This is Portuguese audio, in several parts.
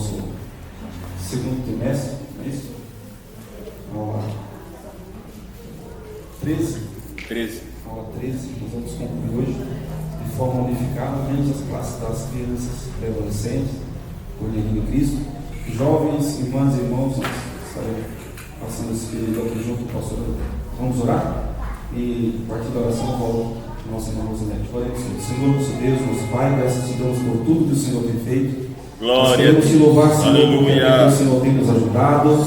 nosso segundo trimestre, não é isso? Aula 13. Aula 13, nós vamos concluir hoje de forma unificada, menos as classes das crianças e adolescentes, Cordeiro de Cristo, jovens, irmãs e irmãos, nós estaremos passando esse período aqui junto com o pastor. Vamos orar? E a partir da oração, volto à nossa irmã Rosinete. Oremos, Senhor, nosso Deus, nosso Pai, graças te damos por tudo que o Senhor tem feito. Glória. Queremos te louvar, Senhor, porque o Senhor tem nos ajudado.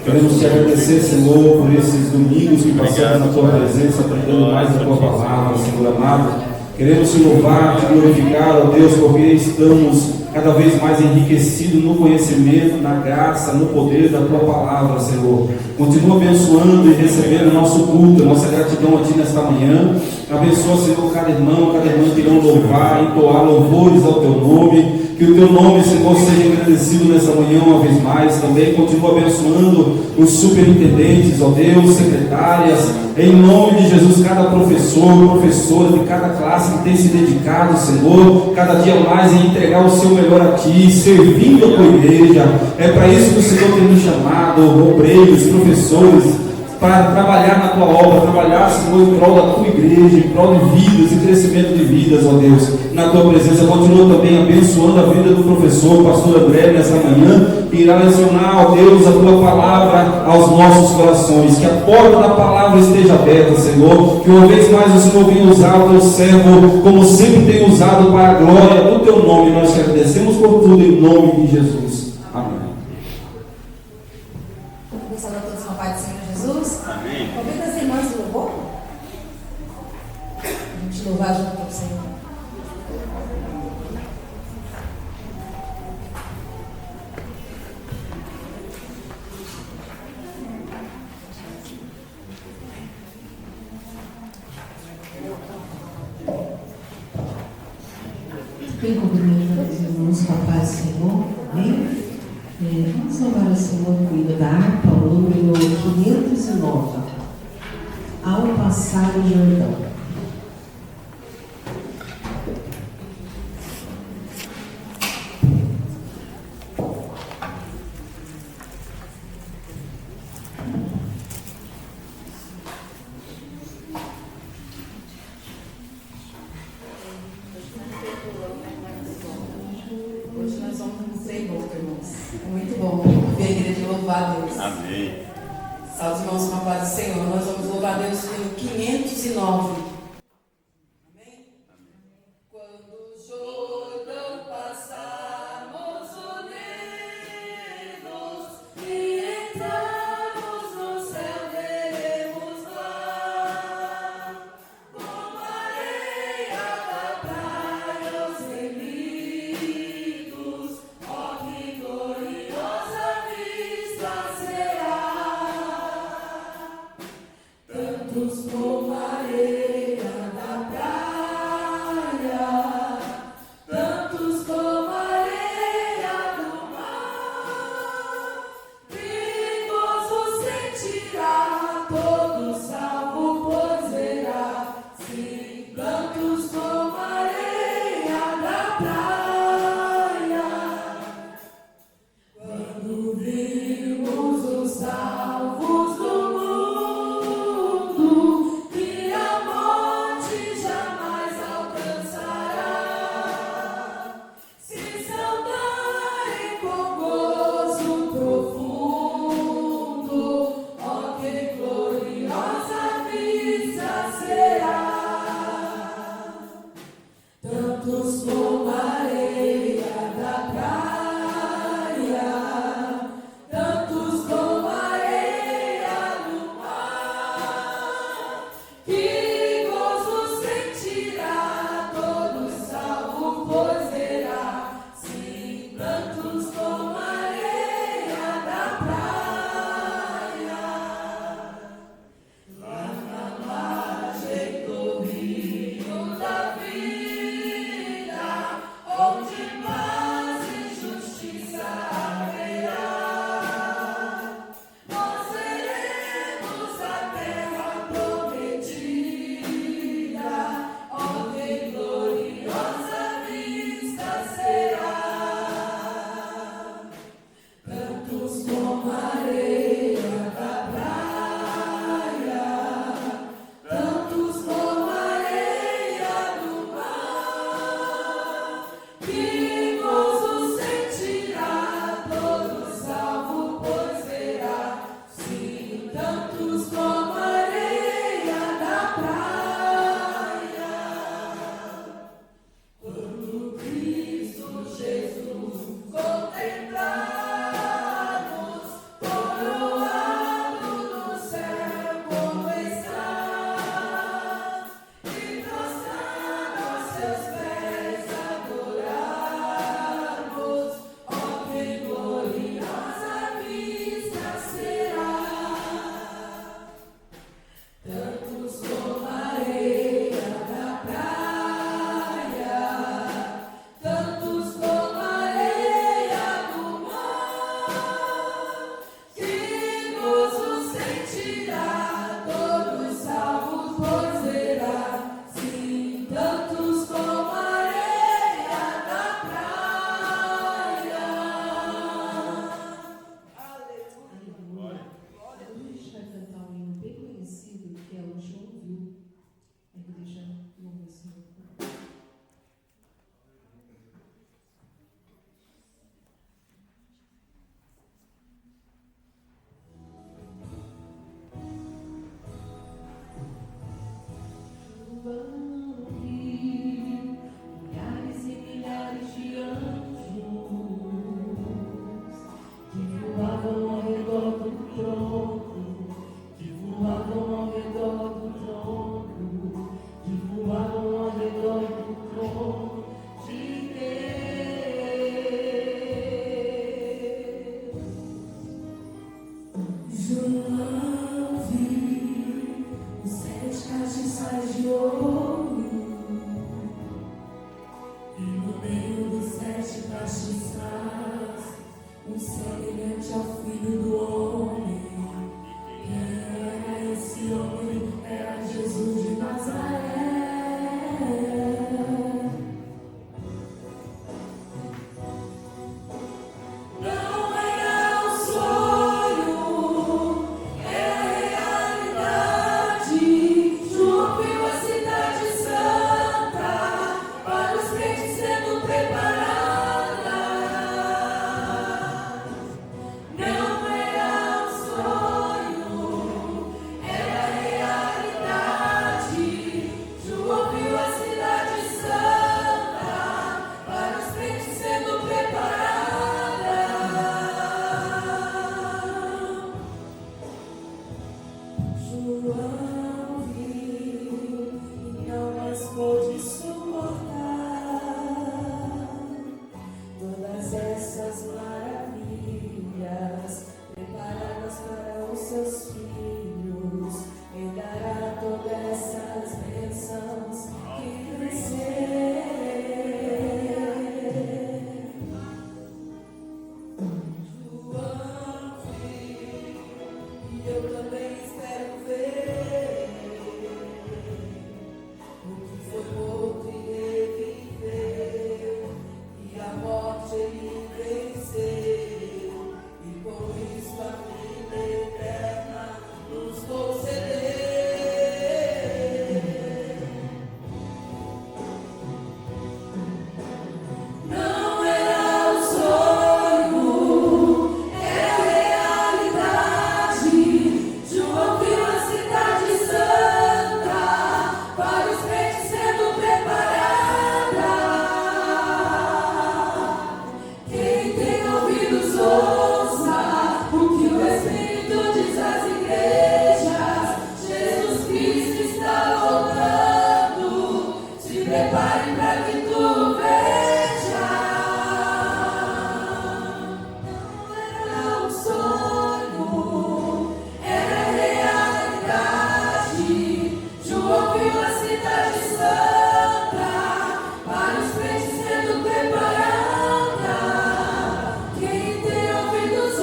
Queremos te agradecer, Senhor, por esses domingos que passamos na tua presença, aprendendo mais da tua palavra, Senhor amado. Queremos te louvar, te glorificar, ó Deus, porque estamos cada vez mais enriquecidos no conhecimento, na graça, no poder da tua palavra, Senhor. Continua abençoando e recebendo o nosso culto, a nossa gratidão a ti nesta manhã. Abençoa, Senhor, cada irmão que irão louvar, entoar louvores ao teu nome. Que o teu nome, Senhor, seja agradecido nessa manhã uma vez mais. Também continua abençoando os superintendentes, ó Deus, secretárias, em nome de Jesus, cada professor, professora de cada classe que tem se dedicado, Senhor, cada dia mais em entregar o seu melhor a ti, servindo a tua igreja. É para isso que o Senhor tem nos chamado, obreiros, professores, para trabalhar na tua obra, trabalhar, Senhor, em prol da tua igreja, em prol de vidas e crescimento de vidas, ó Deus. Na tua presença, continua também abençoando a vida do professor, pastor André, nessa manhã, que irá lecionar, ó Deus, a tua palavra aos nossos corações. Que a porta da palavra esteja aberta, Senhor. Que uma vez mais o Senhor venha usar o teu servo, como sempre tem usado, para a glória do teu nome. Nós te agradecemos por tudo, em nome de Jesus. Amém. Abençoando a todos com a paz do Senhor Jesus. Amém. Convido as irmãs do louvor. A gente louvar junto com o Senhor. Bem, cumprimento os irmãos com a paz do Senhor. Amém? Vamos louvar o Senhor com o hino da harpa, o número 509. Ao passar o Jordão. Hoje nós vamos no Senhor, irmãos. É muito bom ver a igreja louvar a Deus. Amém. Salve, irmãos, com a paz do Senhor. Nós vamos louvar a Deus no 509. Amém? Quando o Jordão passarmos unidos e entrarmos no céu, veremos lá, como a areia da praia, os remidos. Ó, que gloriosa vista será! Tantos como a areia da praia, tantos como a areia do mar, que gloriosa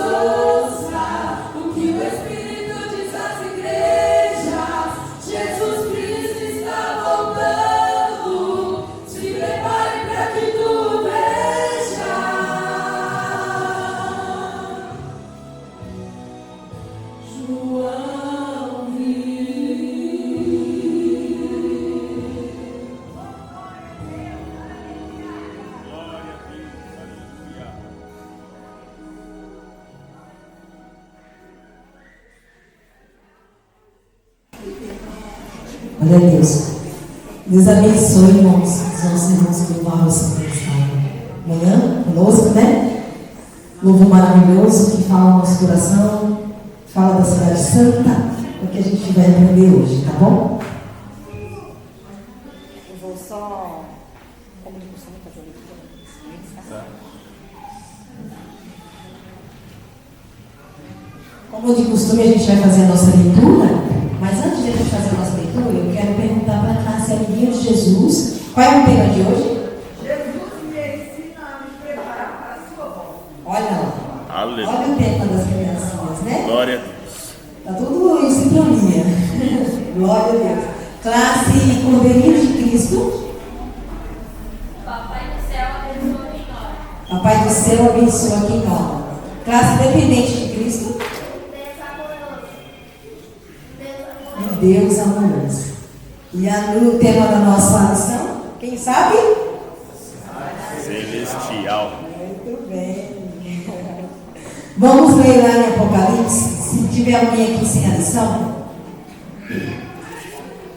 ouça o que o Espírito diz às igrejas. Jesus Cristo está voltando. Se prepare para que tu veja. João Glória a Deus. Deus abençoe, irmãos, os nossos irmãos que louvaram o Senhor nesta manhã conosco, né? Louvor maravilhoso que fala no nosso coração, fala da cidade santa, é o que a gente vai aprender hoje, tá bom? Eu vou só, como de costume, fazer a leitura. Como de costume, a gente vai fazer a nossa leitura, mas antes de a gente fazer a nossa leitura, eu quero perguntar para a classe Amiguinho de Jesus, qual é o tema de hoje? Jesus me ensina a me preparar para a sua volta. Olha lá. Aleluia. Olha o tema das criancinhas, né? Glória a Deus. Está tudo em sintonia. Glória a Deus. Classe Cordeirinho de Cristo. Papai do céu abençoa quem ora. Papai do céu abençoa quem ora. Classe Dependente de Cristo. Deus amoroso. Deus E amoroso. Deus amoroso. E o tema da nossa lição, quem sabe? Celestial. Muito bem. Vamos ler lá em Apocalipse. Se tiver alguém aqui sem a lição,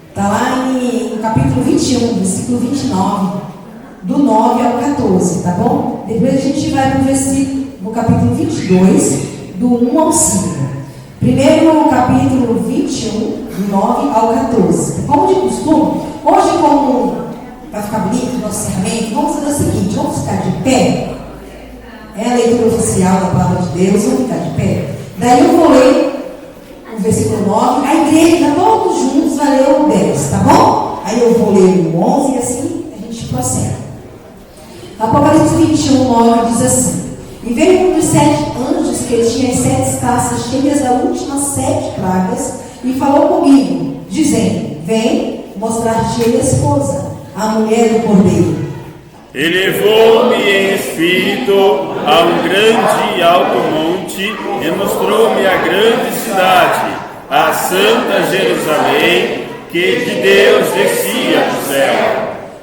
está lá no capítulo 21, versículo 29, do 9 ao 14, tá bom? Depois a gente vai para o versículo, no capítulo 22, do 1 ao 5. Primeiro no capítulo 21, do 9 ao 14. Como de costume, hoje, como vai ficar bonito o nosso encerramento, vamos fazer o seguinte: vamos ficar de pé. É a leitura oficial da palavra de Deus, vamos ficar de pé. Daí eu vou ler o versículo 9, a igreja, todos juntos, vai ler o 10, tá bom? Aí eu vou ler o 11 e assim a gente prossegue. Apocalipse 21, 9 diz assim: E veio um dos 7 anjos que tinha as 7 taças cheias das últimas 7 pragas, e falou comigo, dizendo: Vem mostrar-te a esposa, a mulher do Cordeiro. E levou-me em espírito a um grande e alto monte e mostrou-me a grande cidade, a santa Jerusalém, que de Deus descia do céu.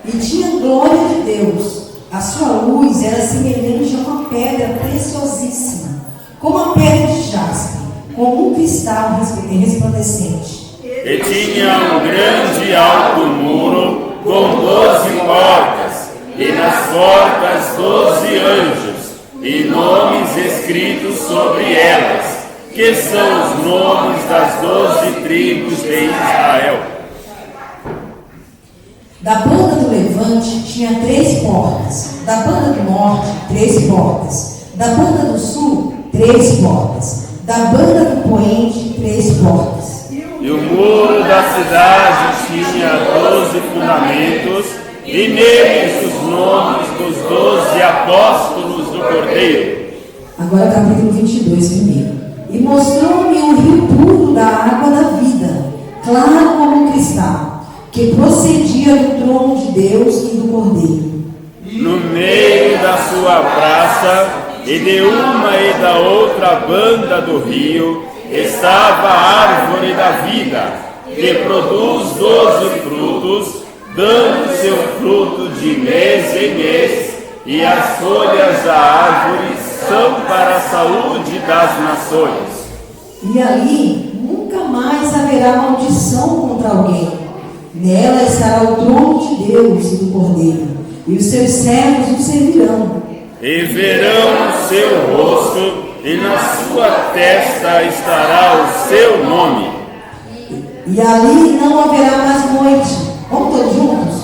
E tinha glória de Deus. A sua luz era semelhante a uma pedra preciosíssima, como a pedra de jaspe, como um cristal resplandecente. E tinha um grande e alto muro com 12 portas, e nas portas 12 anjos, e nomes escritos sobre elas, que são os nomes das 12 tribos de Israel. Da banda do levante tinha 3 portas, da banda do norte 3 portas, da banda do sul 3 portas, da banda do poente 3 portas. E o muro da cidade tinha 12 fundamentos, e neles os nomes dos 12 apóstolos do Cordeiro. Agora capítulo 22 primeiro. E mostrou-me um rio puro da água da vida, claro como um cristal, que procedia do trono de Deus e do Cordeiro. No meio da sua praça, e de uma e da outra banda do rio, estava a árvore da vida, que produz 12 frutos, dando seu fruto de mês em mês, e as folhas da árvore são para a saúde das nações. E ali nunca mais haverá maldição contra alguém. Nela estará o trono de Deus e do Cordeiro, e os seus servos o servirão. E verão o seu rosto, e na sua testa estará o seu nome. E ali não haverá mais noite. Vamos todos juntos?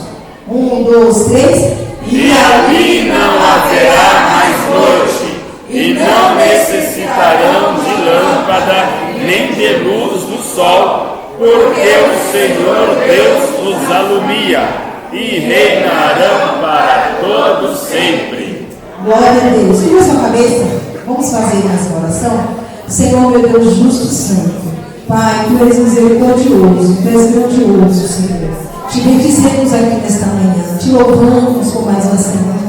1, 2, 3. E ali não haverá mais noite, e não necessitarão de lâmpada, nem de luz do sol, porque o Senhor Deus os alumia, e reinarão para todo sempre. Glória a Deus. Vira sua cabeça. Vamos fazer essa oração? Senhor, meu Deus justo e santo, Pai, Tu és misericordioso, Tu és grandioso, Senhor. Te bendizemos aqui nesta manhã, Te louvamos por mais uma semana.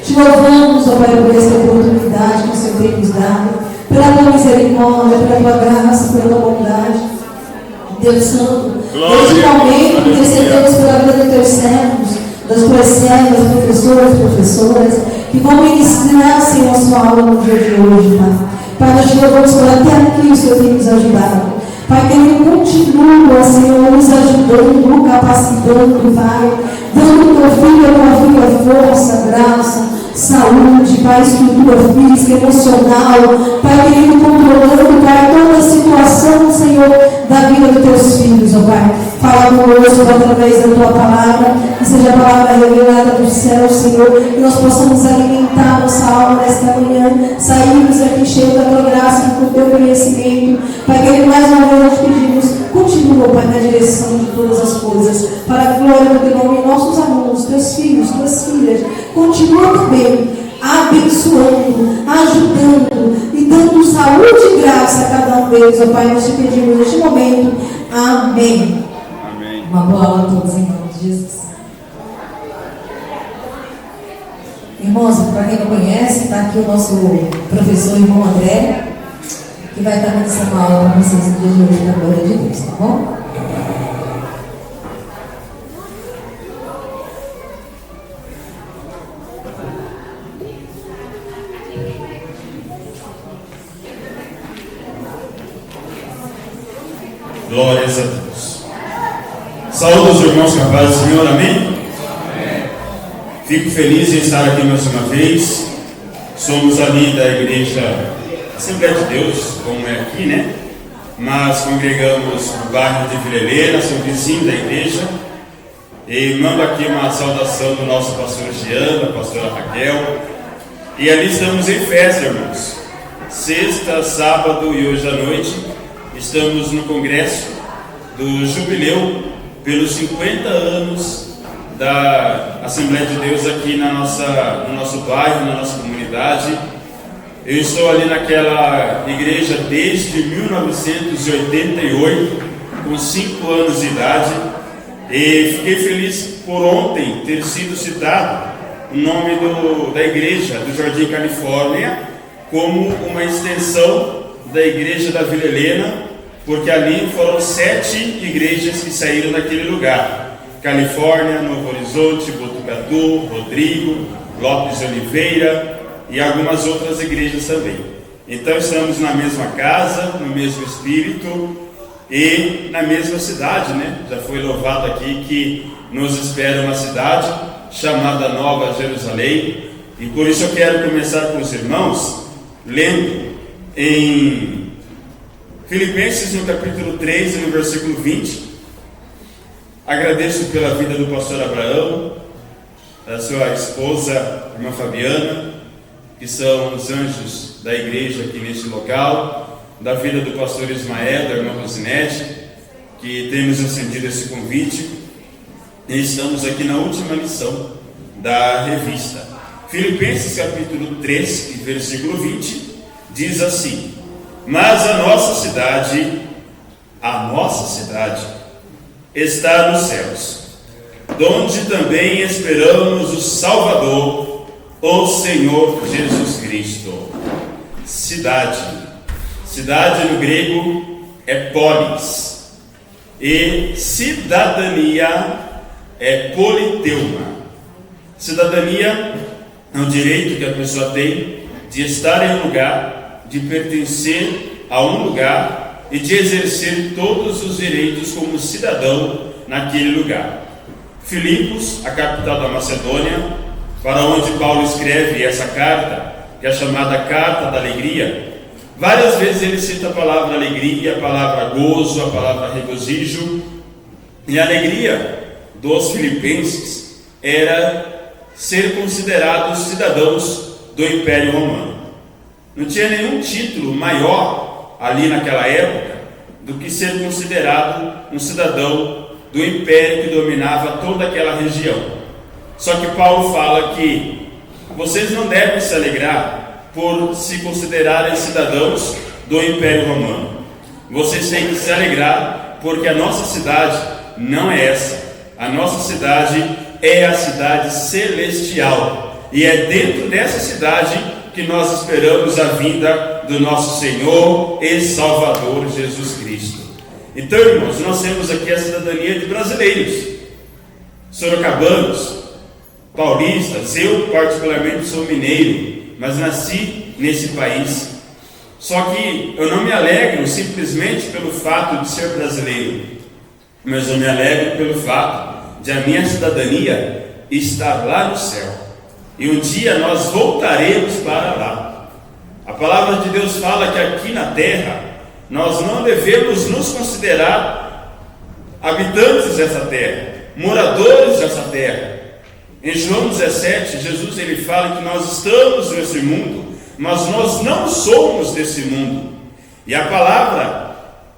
Te louvamos, ó Pai, por esta oportunidade que o Senhor tem nos dado, pela Tua misericórdia, pela Tua graça, pela Tua bondade. Deus Santo, neste momento, intercedemos pela vida dos Teus servos, das Tuas servas, professoras, professoras, que vão ministrar, Senhor, a sua aula no dia de hoje, Pai. Pai, nós te louvamos por até aqui o Senhor tem nos ajudado. Pai, que Ele continua, Senhor, nos ajudando, capacitando, Pai, dando ao teu filho, a tua filha, força, graça, saúde, Pai, estrutura física, emocional, Pai, querido, controlando, Pai, toda a situação, Senhor, da vida dos teus filhos, ó Pai. Fala conosco através da tua palavra, que seja a palavra revelada do céu, Senhor, que nós possamos alimentar nossa alma nesta manhã, sairmos aqui cheio da tua graça e do teu conhecimento. Pai, querido, mais uma vez nós pedimos, continua, Pai, na direção de todas as coisas, para a glória do teu nome, nossos alunos, teus filhos, tuas filhas, continua também abençoando, ajudando e dando saúde e graça a cada um deles, ó Pai, nós te pedimos neste momento, amém. Amém. Uma boa aula a todos em nome de Jesus. Irmãos, para quem não conhece, está aqui o nosso professor irmão André, que vai estar ministrando uma aula para vocês no dia de hoje, na glória de Deus, tá bom? Glórias a Deus. Saúde os irmãos com a paz do Senhor, amém? Fico feliz em estar aqui mais uma vez. Somos ali da igreja Assembleia de Deus, como é aqui, né? Mas congregamos no bairro de Vila Helena, sou vizinho da igreja. E mando aqui uma saudação do nosso pastor Jean, da pastora Raquel. E ali estamos em festa, irmãos. Sexta, sábado e hoje à noite estamos no congresso do jubileu pelos 50 anos da Assembleia de Deus aqui no nosso bairro, na nossa comunidade. Eu estou ali naquela igreja desde 1988, com 5 anos de idade, e fiquei feliz por ontem ter sido citado o nome da igreja do Jardim Califórnia como uma extensão da igreja da Vila Helena, porque ali foram 7 igrejas que saíram daquele lugar: Califórnia, Novo Horizonte, Botucatu, Rodrigo, Lopes de Oliveira e algumas outras igrejas também. Então estamos na mesma casa, no mesmo espírito e na mesma cidade, né? Já foi louvado aqui que nos espera uma cidade chamada Nova Jerusalém, e por isso eu quero começar com os irmãos lendo em Filipenses, no capítulo 3, no versículo 20. Agradeço pela vida do pastor Abraão, da sua esposa, irmã Fabiana, que são os anjos da igreja aqui neste local, da vida do pastor Ismael, da irmã Rosinete, que tem nos acendido esse convite. E estamos aqui na última lição da revista. Filipenses, capítulo 3, versículo 20, diz assim: mas a nossa cidade está nos céus, donde também esperamos o Salvador, o Senhor Jesus Cristo. Cidade no grego é polis, e cidadania é politeuma. Cidadania é o direito que a pessoa tem de estar em um lugar, de pertencer a um lugar e de exercer todos os direitos como cidadão naquele lugar. Filipos, a capital da Macedônia, para onde Paulo escreve essa carta, que é chamada Carta da Alegria, várias vezes ele cita a palavra alegria, a palavra gozo, a palavra regozijo. E a alegria dos filipenses era ser considerados cidadãos do Império Romano. Não tinha nenhum título maior ali naquela época do que ser considerado um cidadão do império que dominava toda aquela região. Só que Paulo fala que vocês não devem se alegrar por se considerarem cidadãos do Império Romano. Vocês têm que se alegrar, porque a nossa cidade não é essa. A nossa cidade é a cidade celestial, e é dentro dessa cidade que nós esperamos a vinda do nosso Senhor e Salvador Jesus Cristo. Então, irmãos, nós temos aqui a cidadania de brasileiros, sorocabanos, paulistas. Eu particularmente sou mineiro, mas nasci nesse país. Só que eu não me alegro simplesmente pelo fato de ser brasileiro, mas eu me alegro pelo fato de a minha cidadania estar lá no céu. E um dia nós voltaremos para lá. A palavra de Deus fala que aqui na terra nós não devemos nos considerar habitantes dessa terra, moradores dessa terra. Em João 17, Jesus ele fala que nós estamos nesse mundo, mas nós não somos desse mundo. E a palavra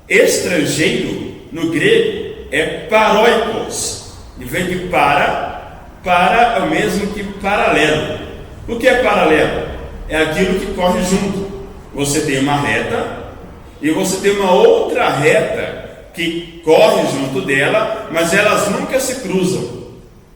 estrangeiro no grego é paroikos, e vem de para é o mesmo que paralelo. O que é paralelo? É aquilo que corre junto. Você tem uma reta e você tem uma outra reta que corre junto dela, mas elas nunca se cruzam.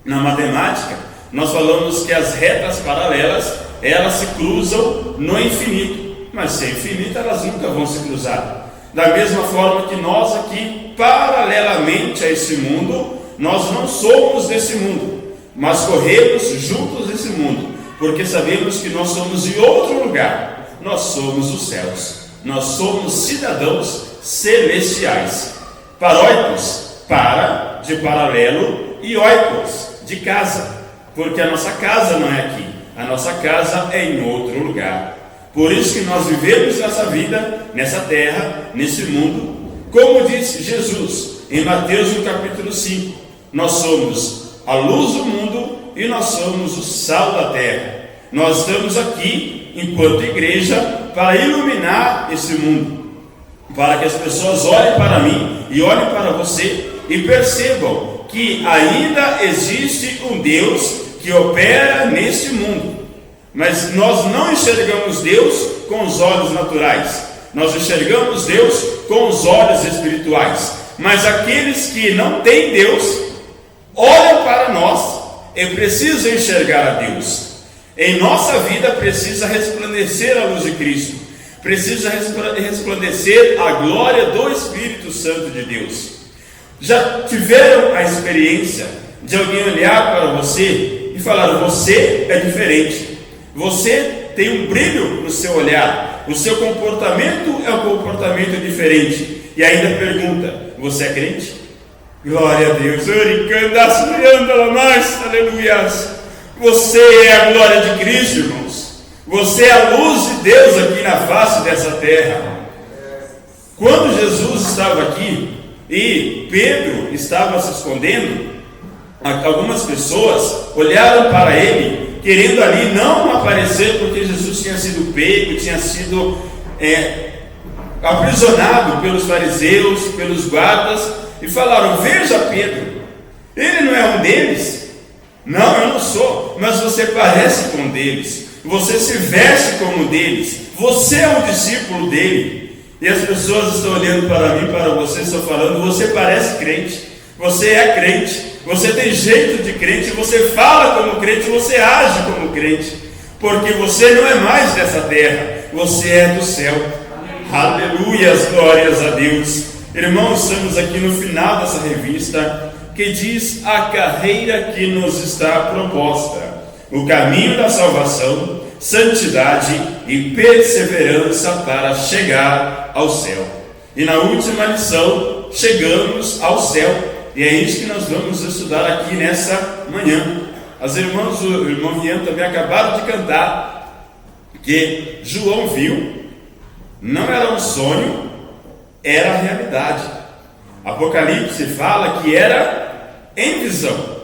Na matemática, nós falamos que as retas paralelas, elas se cruzam no infinito, mas sem infinito elas nunca vão se cruzar. Da mesma forma que nós aqui, paralelamente a esse mundo, nós não somos desse mundo, mas corremos juntos desse mundo, porque sabemos que nós somos de outro lugar. Nós somos os céus, nós somos cidadãos celestiais. Paróicos, para, de paralelo, e oikos, de casa, porque a nossa casa não é aqui, a nossa casa é em outro lugar. Por isso que nós vivemos nessa vida, nessa terra, nesse mundo, como disse Jesus em Mateus no capítulo 5, nós somos a luz do mundo e nós somos o sal da terra. Nós estamos aqui enquanto igreja para iluminar esse mundo, para que as pessoas olhem para mim e olhem para você e percebam que ainda existe um Deus que opera neste mundo. Mas nós não enxergamos Deus com os olhos naturais, nós enxergamos Deus com os olhos espirituais. Mas aqueles que não têm Deus olham para nós e precisam enxergar a Deus. Em nossa vida precisa resplandecer a luz de Cristo, precisa resplandecer a glória do Espírito Santo de Deus. Já tiveram a experiência de alguém olhar para você e falar: você é diferente, você tem um brilho no seu olhar, o seu comportamento é um comportamento diferente, e ainda pergunta: você é crente? Glória a Deus, aleluias. Você é a glória de Cristo, irmãos. Você é a luz de Deus aqui na face dessa terra. Quando Jesus estava aqui e Pedro estava se escondendo, algumas pessoas olharam para ele, querendo ali não aparecer, porque Jesus tinha sido pego, tinha sido aprisionado pelos fariseus, pelos guardas, e falaram: veja Pedro, ele não é um deles. Não, eu não sou, mas você parece com um deles, você se veste como um deles, você é um discípulo dele. E as pessoas estão olhando para mim, para você, estão falando: você parece crente, você é crente, você tem jeito de crente, você fala como crente, você age como crente, porque você não é mais dessa terra, você é do céu. Aleluias, glórias a Deus. Irmãos, estamos aqui no final dessa revista que diz a carreira que nos está proposta, o caminho da salvação, santidade e perseverança para chegar ao céu. E na última lição, chegamos ao céu, e é isso que nós vamos estudar aqui nessa manhã. As irmãs, o irmão Rian também acabaram de cantar que João viu, não era um sonho, era a realidade. Apocalipse fala que era em visão,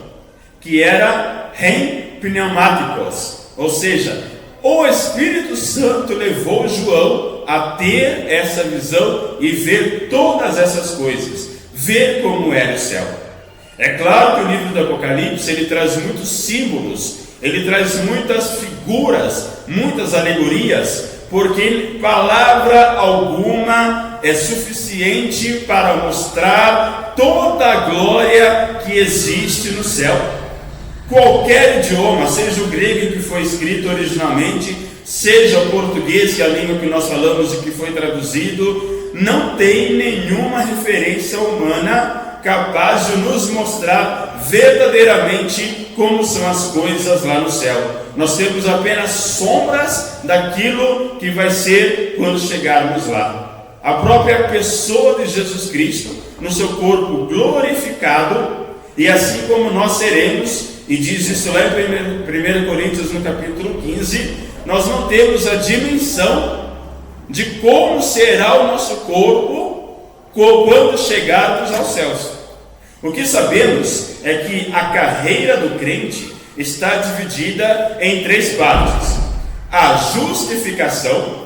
que era rem pneumáticos, ou seja, o Espírito Santo levou João a ter essa visão e ver todas essas coisas, ver como era o céu. É claro que o livro do Apocalipse ele traz muitos símbolos, ele traz muitas figuras muitas alegorias, porque palavra alguma é suficiente para mostrar toda a glória que existe no céu. Qualquer idioma, seja o grego que foi escrito originalmente, seja o português, que é a língua que nós falamos e que foi traduzido, não tem nenhuma referência humana capaz de nos mostrar verdadeiramente como são as coisas lá no céu. Nós temos apenas sombras daquilo que vai ser quando chegarmos lá. A própria pessoa de Jesus Cristo, no seu corpo glorificado, e assim como nós seremos, e diz isso lá em 1 Coríntios no capítulo 15, nós não temos a dimensão de como será o nosso corpo quando chegarmos aos céus. O que sabemos é que a carreira do crente está dividida em 3 partes. A justificação,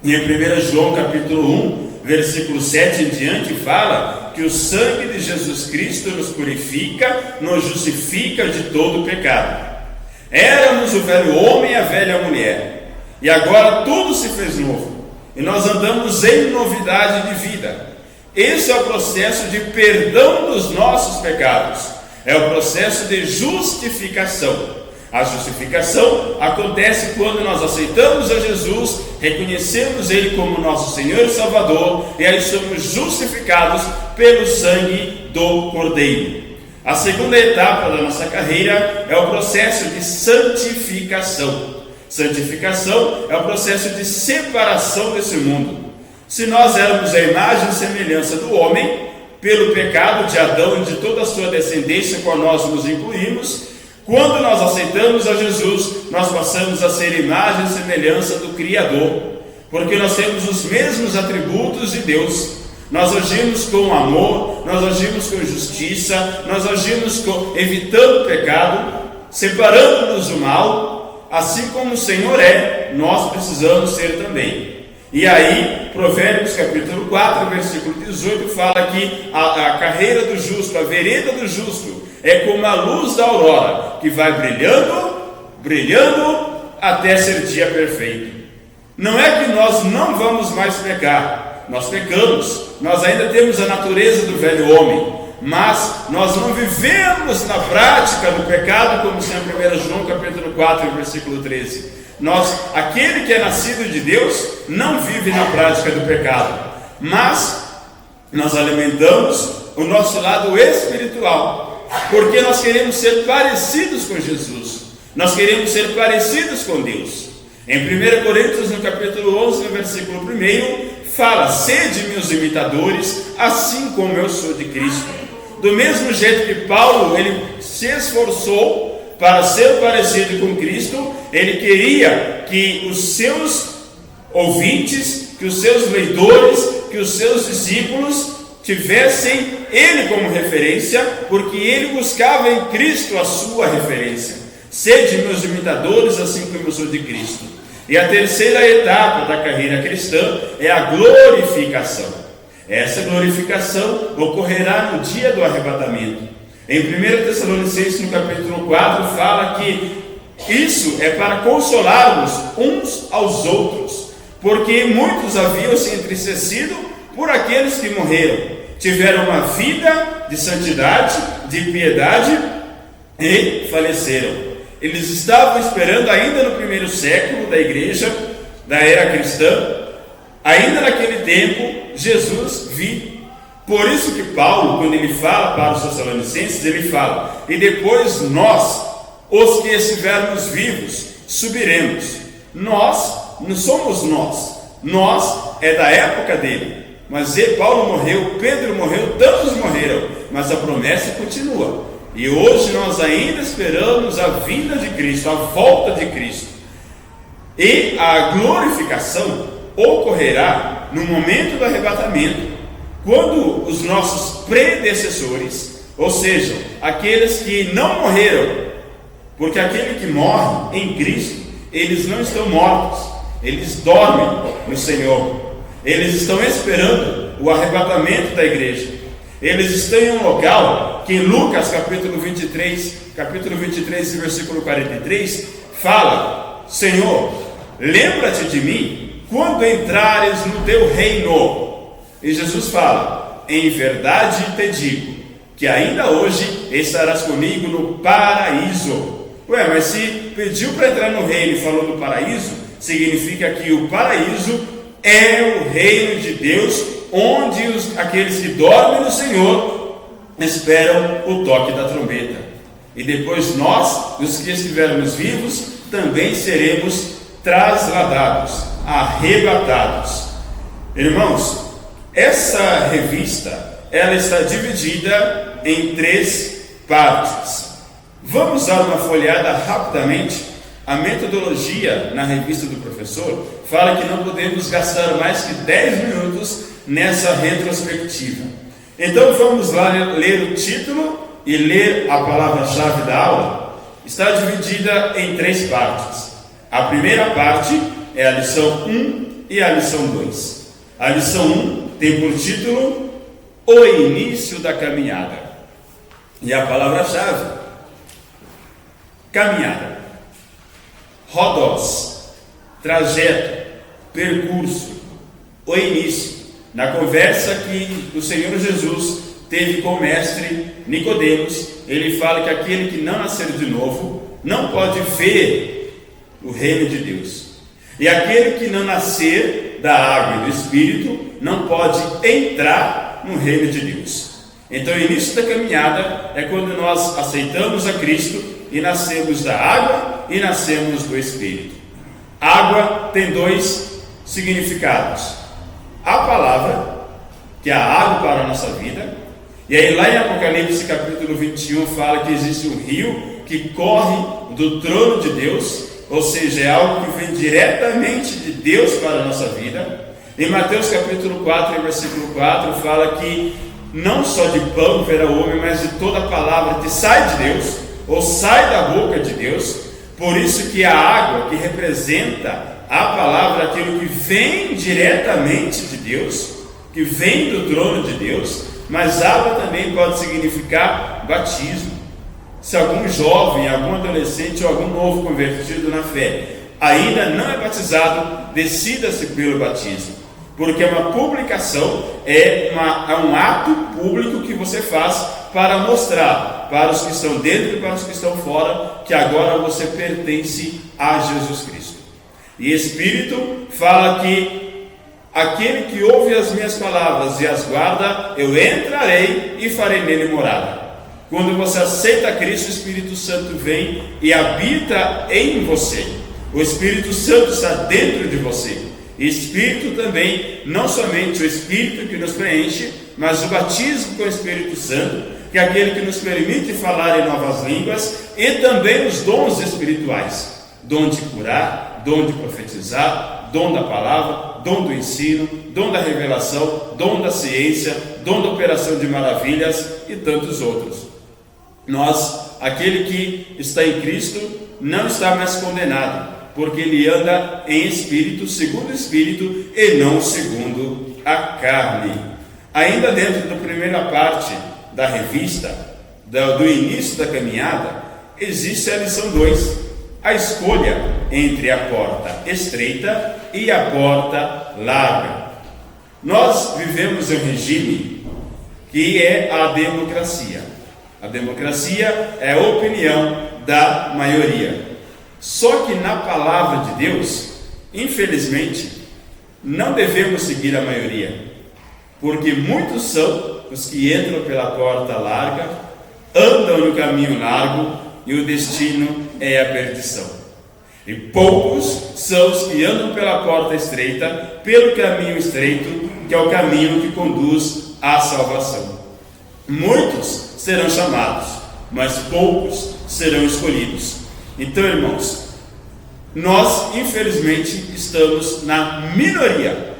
em 1 João capítulo 1, versículo 7 em diante, fala que o sangue de Jesus Cristo nos purifica, nos justifica de todo o pecado. Éramos o velho homem e a velha mulher, e agora tudo se fez novo, e nós andamos em novidade de vida. Esse é o processo de perdão dos nossos pecados, é o processo de justificação. A justificação acontece quando nós aceitamos a Jesus, reconhecemos Ele como nosso Senhor e Salvador, e aí somos justificados pelo sangue do Cordeiro. A segunda etapa da nossa carreira é o processo de santificação. Santificação é o processo de separação desse mundo. Se nós éramos a imagem e semelhança do homem, pelo pecado de Adão e de toda a sua descendência, com a nós nos incluímos, quando nós aceitamos a Jesus, nós passamos a ser imagem e semelhança do Criador, porque nós temos os mesmos atributos de Deus. Nós agimos com amor, nós agimos com justiça, nós agimos evitando o pecado, separando-nos do mal, assim como o Senhor é, nós precisamos ser também. E aí, Provérbios capítulo 4, versículo 18, fala que a carreira do justo, a vereda do justo, é como a luz da aurora, que vai brilhando, brilhando, até ser dia perfeito. Não é que nós não vamos mais pecar, nós pecamos, nós ainda temos a natureza do velho homem, mas nós não vivemos na prática do pecado, como está em 1 João capítulo 4, versículo 13. Aquele que é nascido de Deus não vive na prática do pecado, mas nós alimentamos o nosso lado espiritual, porque nós queremos ser parecidos com Jesus, nós queremos ser parecidos com Deus. Em 1 Coríntios, no capítulo 11, no versículo 1, fala: sede meus imitadores, assim como eu sou de Cristo. Do mesmo jeito que Paulo, ele se esforçou para ser parecido com Cristo, ele queria que os seus ouvintes, que os seus leitores, que os seus discípulos tivessem ele como referência, porque ele buscava em Cristo a sua referência. Sede meus imitadores, assim como eu sou de Cristo. E a terceira etapa da carreira cristã é a glorificação. Essa glorificação ocorrerá no dia do arrebatamento. Em 1 Tessalonicenses, no capítulo 4, fala que isso é para consolarmos uns aos outros, porque muitos haviam se entristecido por aqueles que morreram, tiveram uma vida de santidade, de piedade e faleceram. Eles estavam esperando ainda no primeiro século da igreja, da era cristã, ainda naquele tempo, Jesus vir. Por isso que Paulo, quando ele fala para os Tessalonicenses, ele fala: e depois nós, os que estivermos vivos, subiremos. Nós, não somos nós é da época dele, mas Paulo morreu, Pedro morreu, tantos morreram, mas a promessa continua, e hoje nós ainda esperamos a vinda de Cristo, a volta de Cristo, e a glorificação ocorrerá no momento do arrebatamento, quando os nossos predecessores, ou seja, aqueles que não morreram, porque aquele que morre em Cristo, eles não estão mortos, eles dormem no Senhor, eles estão esperando o arrebatamento da igreja, eles estão em um local que em Lucas capítulo 23, versículo 43, fala: Senhor, lembra-te de mim quando entrares no teu reino. E Jesus fala: em verdade te digo, que ainda hoje estarás comigo no paraíso. Ué, mas se pediu para entrar no reino e falou do paraíso, significa que o paraíso é o reino de Deus, onde aqueles que dormem no Senhor esperam o toque da trombeta. E depois nós, os que estivermos vivos, também seremos trasladados, arrebatados. Irmãos, essa revista, ela está dividida em 3 partes. Vamos dar uma folhada rapidamente. A metodologia na revista do professor fala que não podemos gastar mais que 10 minutos nessa retrospectiva. Então vamos lá ler o título e ler a palavra-chave da aula. Está dividida em 3 partes. A primeira parte é a lição 1 e a lição 2. A lição 1 tem por título O Início da Caminhada. E a palavra-chave: caminhada, rodós, trajeto, percurso, o início. Na conversa que o Senhor Jesus teve com o mestre Nicodemos, ele fala que aquele que não nascer de novo não pode ver o reino de Deus. E aquele que não nascer da água e do Espírito não pode entrar no reino de Deus. Então o início da caminhada é quando nós aceitamos a Cristo e nascemos da água e nascemos do Espírito. Água tem 2 significados. A palavra, que é a água para a nossa vida. E aí lá em Apocalipse capítulo 21 fala que existe um rio que corre do trono de Deus, ou seja, é algo que vem diretamente de Deus para a nossa vida. Em Mateus capítulo 4, versículo 4, fala que não só de pão viverá o homem, mas de toda a palavra que sai de Deus, ou sai da boca de Deus. Por isso que a água, que representa a palavra, aquilo que vem diretamente de Deus, que vem do trono de Deus. Mas água também pode significar batismo. Se algum jovem, algum adolescente ou algum novo convertido na fé ainda não é batizado, decida-se pelo batismo, porque é uma publicação, é um ato público que você faz para mostrar para os que estão dentro e para os que estão fora que agora você pertence a Jesus Cristo. E Espírito fala que aquele que ouve as minhas palavras e as guarda, eu entrarei e farei nele morada. Quando você aceita Cristo, o Espírito Santo vem e habita em você. O Espírito Santo está dentro de você. Espírito também, não somente o Espírito que nos preenche, mas o batismo com o Espírito Santo, que é aquele que nos permite falar em novas línguas, e também os dons espirituais: dom de curar, dom de profetizar, dom da palavra, dom do ensino, dom da revelação, dom da ciência, dom da operação de maravilhas e tantos outros. Aquele que está em Cristo não está mais condenado, porque ele anda em espírito, segundo o Espírito, e não segundo a carne. Ainda dentro da primeira parte da revista, do início da caminhada, existe a lição 2, a escolha entre a porta estreita e a porta larga. Nós vivemos em um regime que é a democracia. A democracia é a opinião da maioria. Só que na palavra de Deus, infelizmente, não devemos seguir a maioria, porque muitos são os que entram pela porta larga, andam no caminho largo e o destino é a perdição. E poucos são os que andam pela porta estreita, pelo caminho estreito, que é o caminho que conduz à salvação. Muitos serão chamados, mas poucos serão escolhidos. Então, irmãos, nós infelizmente estamos na minoria,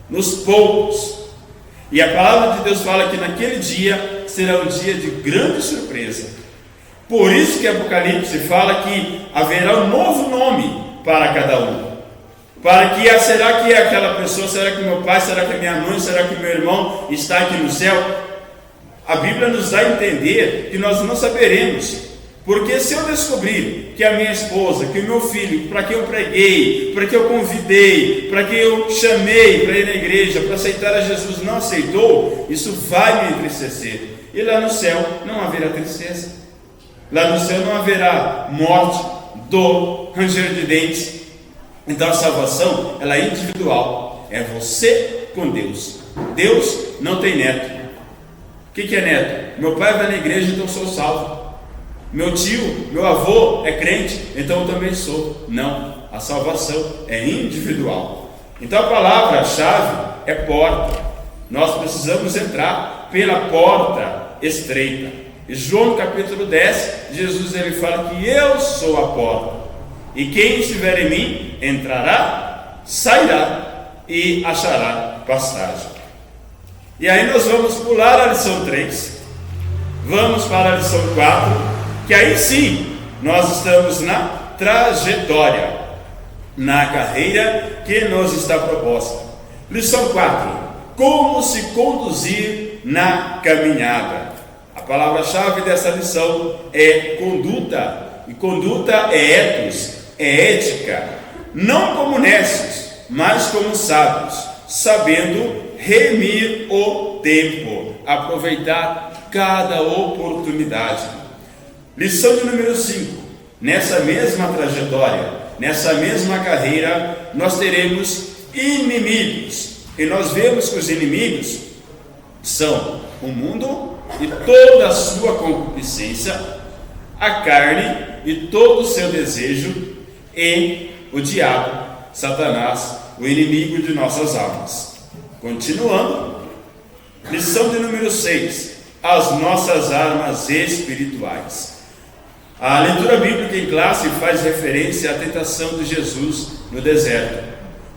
nos poucos. E a palavra de Deus fala que naquele dia será um dia de grande surpresa. Por isso que Apocalipse fala que haverá um novo nome para cada um. Para que, será que é aquela pessoa, será que meu pai, será que é minha mãe, será que meu irmão está aqui no céu? A Bíblia nos dá a entender que nós não saberemos. Porque se eu descobrir que a minha esposa, que o meu filho, para quem eu preguei, para quem eu convidei, para quem eu chamei para ir na igreja, para aceitar a Jesus, não aceitou, isso vai me entristecer. E lá no céu não haverá tristeza. Lá no céu não haverá morte, dor, ranger de dentes. Então a salvação, ela é individual. É você com Deus. Deus não tem neto. O que é neto? Meu pai vai na igreja, então eu sou salvo. Meu tio, meu avô é crente, então eu também sou. Não, a salvação é individual. Então a palavra-chave é porta. Nós precisamos entrar pela porta estreita. E João capítulo 10, Jesus ele fala que eu sou a porta. E quem estiver em mim, entrará, sairá e achará pastagem. E aí nós vamos pular a lição 3. Vamos para a lição 4. Que aí sim, nós estamos na trajetória, na carreira que nos está proposta. Lição 4, como se conduzir na caminhada. A palavra-chave dessa lição é conduta, e conduta é ethos, é ética, não como necios, mas como sábios, sabendo remir o tempo, aproveitar cada oportunidade. Lição de número 5, nessa mesma trajetória, nessa mesma carreira, nós teremos inimigos, e nós vemos que os inimigos são o mundo e toda a sua concupiscência, a carne e todo o seu desejo, e o diabo, Satanás, o inimigo de nossas almas. Continuando, lição de número 6, as nossas armas espirituais. A leitura bíblica em classe faz referência à tentação de Jesus no deserto.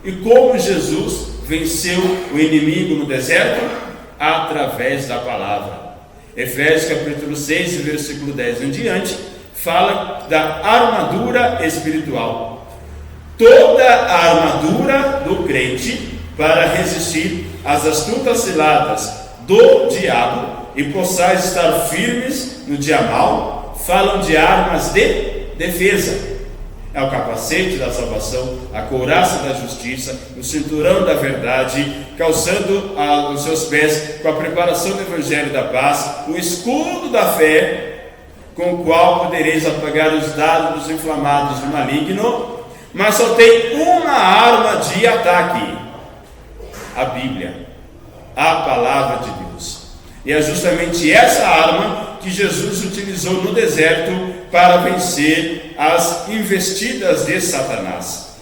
E como Jesus venceu o inimigo no deserto? Através da palavra. Efésios capítulo 6, versículo 10 em diante, fala da armadura espiritual. Toda a armadura do crente para resistir às astutas ciladas do diabo e possais estar firmes no dia mau, falam de armas de defesa. É o capacete da salvação, a couraça da justiça, o cinturão da verdade, calçando os seus pés com a preparação do evangelho da paz, o escudo da fé, com o qual podereis apagar os dardos inflamados do maligno. Mas só tem uma arma de ataque: a Bíblia, a palavra de Deus. E é justamente essa arma que Jesus utilizou no deserto para vencer as investidas de Satanás.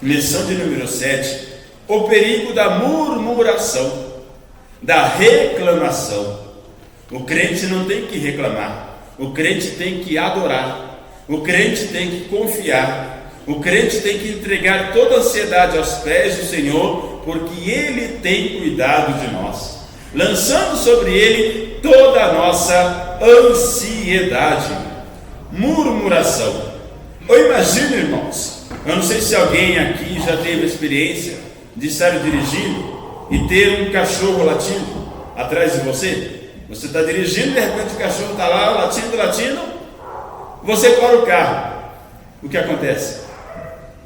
Lição de número 7, o perigo da murmuração, da reclamação. O crente não tem que reclamar, o crente tem que adorar, o crente tem que confiar, o crente tem que entregar toda a ansiedade aos pés do Senhor, porque Ele tem cuidado de nós, lançando sobre Ele toda a nossa ansiedade. Murmuração. Eu imagino, irmãos, eu não sei se alguém aqui já teve a experiência de estar dirigindo e ter um cachorro latindo atrás de você. Você está dirigindo e de repente o cachorro está lá latindo, você para o carro. O que acontece?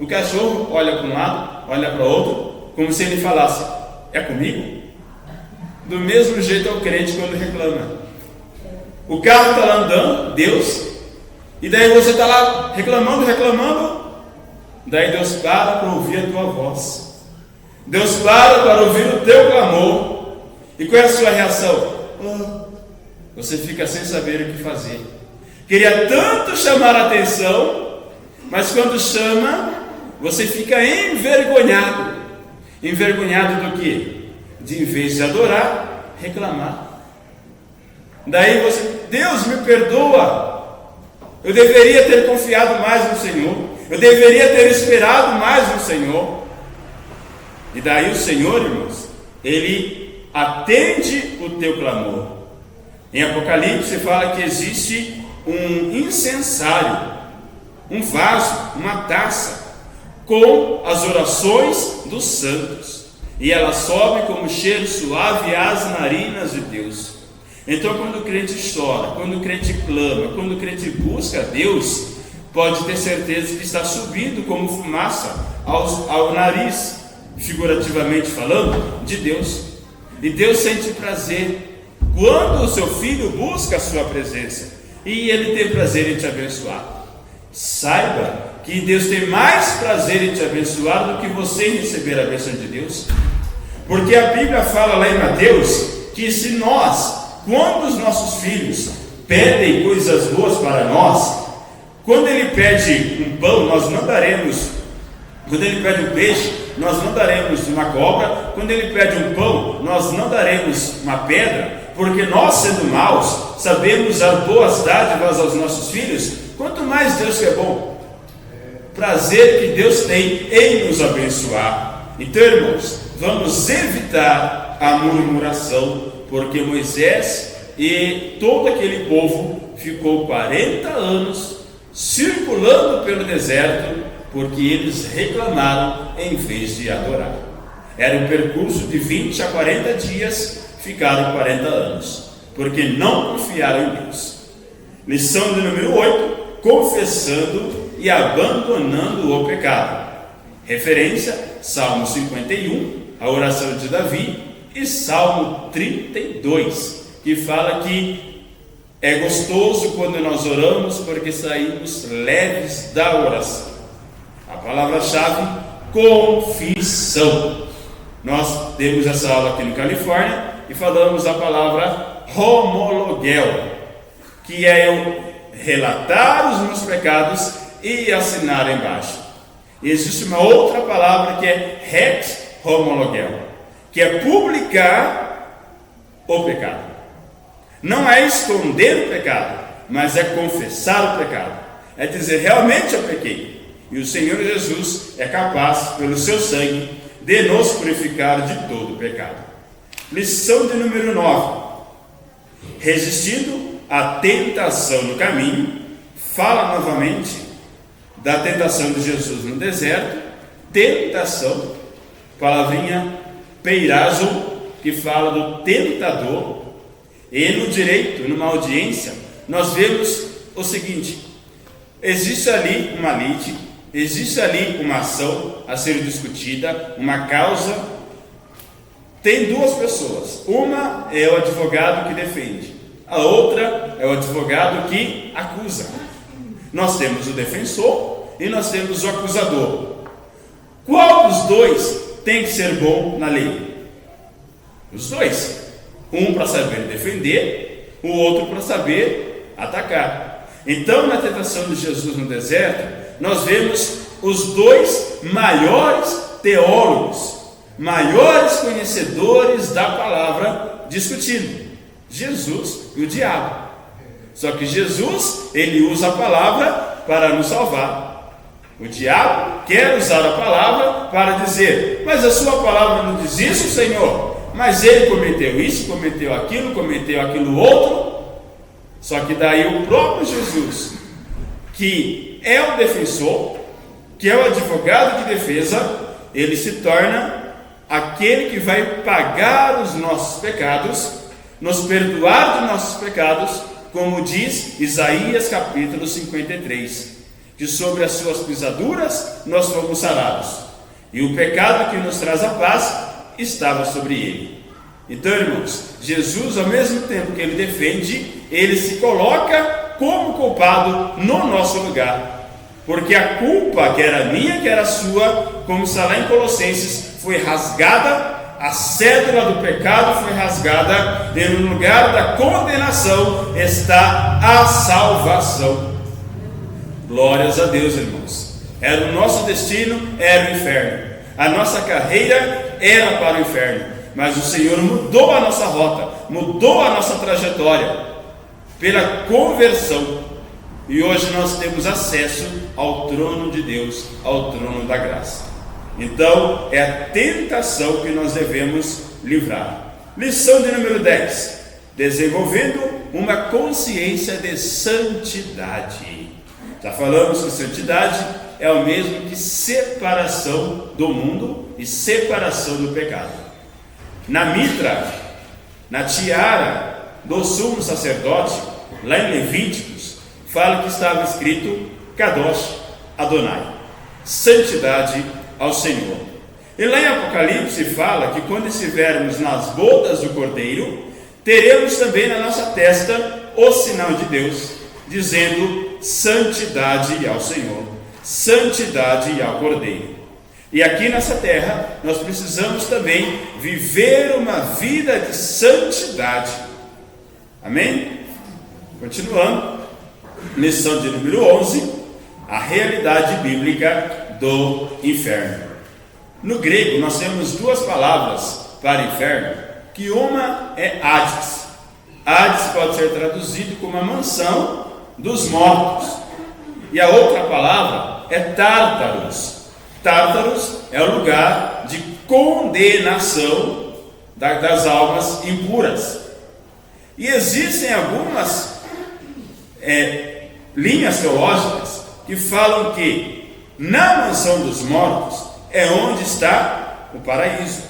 O cachorro olha para um lado, olha para o outro, como se ele falasse: é comigo? Do mesmo jeito é o crente quando reclama. O carro está lá andando, Deus, e daí você está lá reclamando, daí Deus para ouvir a tua voz, Deus para ouvir o teu clamor, e qual é a sua reação? Você fica sem saber o que fazer. Queria tanto chamar a atenção, mas quando chama, você fica envergonhado. Envergonhado do quê? De, em vez de adorar, reclamar. Daí você: Deus, me perdoa, eu deveria ter confiado mais no Senhor, eu deveria ter esperado mais no Senhor. E daí o Senhor, irmãos, Ele atende o teu clamor. Em Apocalipse fala que existe um incensário, um vaso, uma taça, com as orações dos santos, e ela sobe como cheiro suave às narinas de Deus. Então, quando o crente chora, quando o crente clama, quando o crente busca a Deus, pode ter certeza que está subindo como fumaça ao nariz, figurativamente falando, de Deus. E Deus sente prazer quando o seu filho busca a sua presença, e Ele tem prazer em te abençoar. Saiba que Deus tem mais prazer em te abençoar do que você em receber a bênção de Deus. Porque a Bíblia fala lá em Mateus que se nós, quando os nossos filhos pedem coisas boas para nós, quando ele pede um pão, nós não daremos. Quando ele pede um peixe, nós não daremos uma cobra. Quando ele pede um pão, nós não daremos uma pedra, porque nós, sendo maus, sabemos dar boas dádivas aos nossos filhos. Quanto mais Deus que é bom, prazer que Deus tem em nos abençoar. Então, irmãos, vamos evitar a murmuração, porque Moisés e todo aquele povo ficou 40 anos circulando pelo deserto, porque eles reclamaram em vez de adorar. Era um percurso de 20 a 40 dias, ficaram 40 anos, porque não confiaram em Deus. Lição de número 8, confessando e abandonando o pecado. Referência, Salmo 51, a oração de Davi, e Salmo 32, que fala que é gostoso quando nós oramos, porque saímos leves da oração. A palavra-chave, confissão. Nós temos essa aula aqui no Califórnia e falamos a palavra homologel, que é eu relatar os meus pecados e assinar embaixo. Existe uma outra palavra que é het homologel, que é publicar o pecado. Não é esconder o pecado, mas é confessar o pecado. É dizer, realmente eu pequei. E o Senhor Jesus é capaz, pelo seu sangue, de nos purificar de todo o pecado. Lição de número 9. Resistindo à tentação no caminho, fala novamente da tentação de Jesus no deserto. Tentação, palavrinha peirazo, que fala do tentador. E no direito, numa audiência, nós vemos o seguinte: existe ali uma lide, existe ali uma ação a ser discutida, uma causa. Tem duas pessoas, uma é o advogado que defende, a outra é o advogado que acusa. Nós temos o defensor e nós temos o acusador. Qual dos dois tem que ser bom na lei? Os dois. Um para saber defender, o outro para saber atacar. Então, na tentação de Jesus no deserto, nós vemos os dois maiores teólogos, maiores conhecedores da palavra discutindo: Jesus e o diabo. Só que Jesus, ele usa a palavra para nos salvar. O diabo quer usar a palavra para dizer: mas a sua palavra não diz isso, Senhor? Mas ele cometeu isso, cometeu aquilo outro. Só que daí o próprio Jesus, que é o defensor, que é o advogado de defesa, ele se torna aquele que vai pagar os nossos pecados, nos perdoar de nossos pecados, como diz Isaías capítulo 53, que sobre as suas pisaduras nós fomos sarados, e o pecado que nos traz a paz estava sobre ele. Então, irmãos, Jesus, ao mesmo tempo que ele defende, ele se coloca como culpado no nosso lugar, porque a culpa que era minha, que era sua, como está lá em Colossenses, foi rasgada, a cédula do pecado foi rasgada, e no lugar da condenação está a salvação. Glórias a Deus, irmãos. Era o nosso destino, era o inferno. A nossa carreira era para o inferno, mas o Senhor mudou a nossa rota, mudou a nossa trajetória pela conversão, e hoje nós temos acesso ao trono de Deus, ao trono da graça. Então é a tentação que nós devemos livrar. Lição de número 10: desenvolvendo uma consciência de santidade. Já falamos que santidade é o mesmo que separação do mundo e separação do pecado. Na mitra, na tiara do sumo sacerdote, lá em Levíticos, fala que estava escrito Kadosh Adonai, santidade ao Senhor. E lá em Apocalipse fala que quando estivermos nas bodas do Cordeiro, teremos também na nossa testa o sinal de Deus, dizendo santidade ao Senhor, santidade ao Cordeiro. E aqui nessa terra, nós precisamos também viver uma vida de santidade. Amém? Continuando, lição de número 11, a realidade bíblica do inferno. No grego, nós temos duas palavras para inferno, que uma é Hades. Hades pode ser traduzido como a mansão dos mortos. E a outra palavra é Tártaros. Tártaros é o lugar de condenação das almas impuras. E existem algumas linhas teológicas que falam que na mansão dos mortos é onde está o paraíso.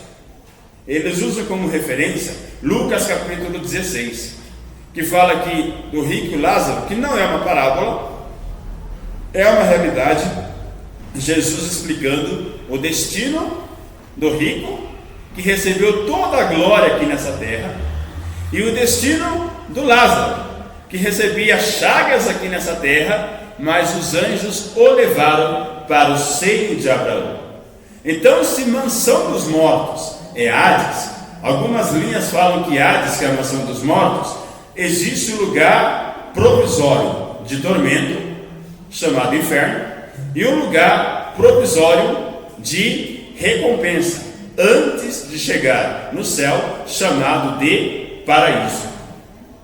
Eles usam como referência Lucas capítulo 16, que fala aqui do rico e Lázaro, que não é uma parábola, é uma realidade. Jesus explicando o destino do rico, que recebeu toda a glória aqui nessa terra, e o destino do Lázaro, que recebia chagas aqui nessa terra, mas os anjos o levaram para o seio de Abraão. Então, se mansão dos mortos é Hades, algumas linhas falam que Hades, que é a mansão dos mortos, existe um lugar provisório de tormento, chamado inferno, e um lugar provisório de recompensa, antes de chegar no céu, chamado de paraíso.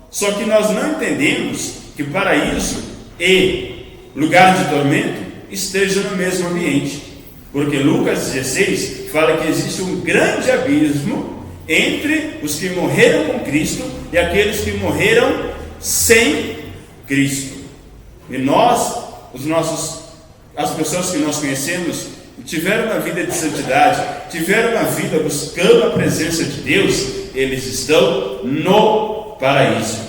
Só que nós não entendemos que paraíso e lugar de tormento estejam no mesmo ambiente, porque Lucas 16 fala que existe um grande abismo entre os que morreram com Cristo e aqueles que morreram sem Cristo. E nós, as pessoas que nós conhecemos, tiveram uma vida de santidade, tiveram uma vida buscando a presença de Deus, eles estão no paraíso.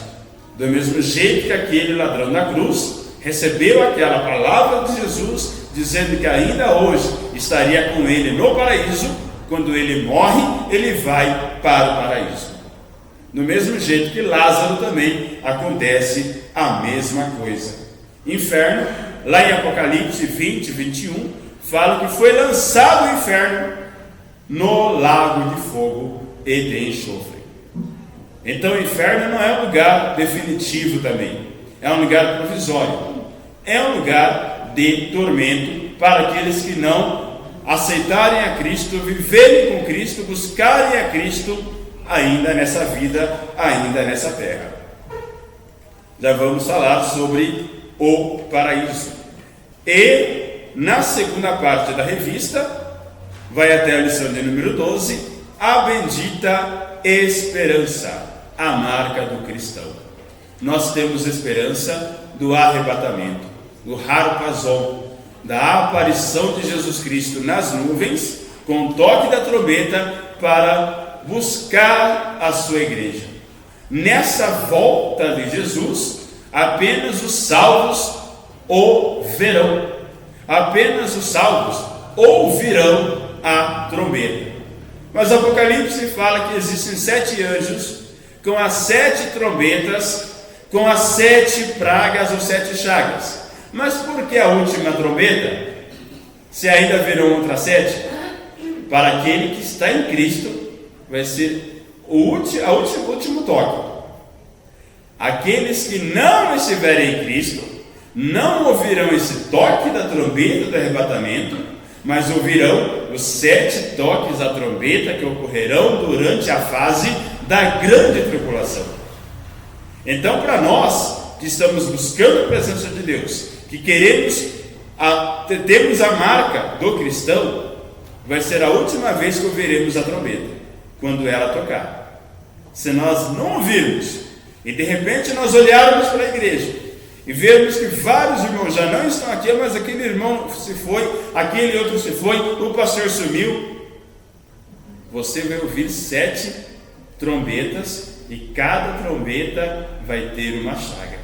Do mesmo jeito que aquele ladrão na cruz recebeu aquela palavra de Jesus, dizendo que ainda hoje estaria com ele no paraíso, quando ele morre, ele vai para o paraíso. Do mesmo jeito que Lázaro também acontece a mesma coisa. Inferno, lá em Apocalipse 20, 21, fala que foi lançado o inferno no lago de fogo e de enxofre. Então o inferno não é um lugar definitivo também, é um lugar provisório, é um lugar de tormento para aqueles que não aceitarem a Cristo, viverem com Cristo, buscarem a Cristo ainda nessa vida, ainda nessa terra. Já vamos falar sobre o paraíso. E na segunda parte da revista, vai até a lição de número 12, a bendita esperança, a marca do cristão. Nós temos esperança do arrebatamento, do harpazon, da aparição de Jesus Cristo nas nuvens, com o toque da trombeta para buscar a sua igreja. Nessa volta de Jesus, apenas os salvos o verão, apenas os salvos ouvirão a trombeta. Mas o Apocalipse fala que existem 7 anjos com as 7 trombetas, com as 7 pragas ou 7 chagas. Mas por que a última trombeta? Se ainda haverão outras 7, para aquele que está em Cristo, vai ser o último toque. Aqueles que não estiverem em Cristo não ouvirão esse toque da trombeta do arrebatamento, mas ouvirão os 7 toques da trombeta que ocorrerão durante a fase da grande tribulação. Então, para nós que estamos buscando a presença de Deus, que queremos termos a marca do cristão, vai ser a última vez que ouviremos a trombeta, quando ela tocar. Se nós não ouvirmos, e de repente nós olharmos para a igreja, e vermos que vários irmãos já não estão aqui, mas aquele irmão se foi, aquele outro se foi, o pastor sumiu, você vai ouvir 7 trombetas, e cada trombeta vai ter uma chaga.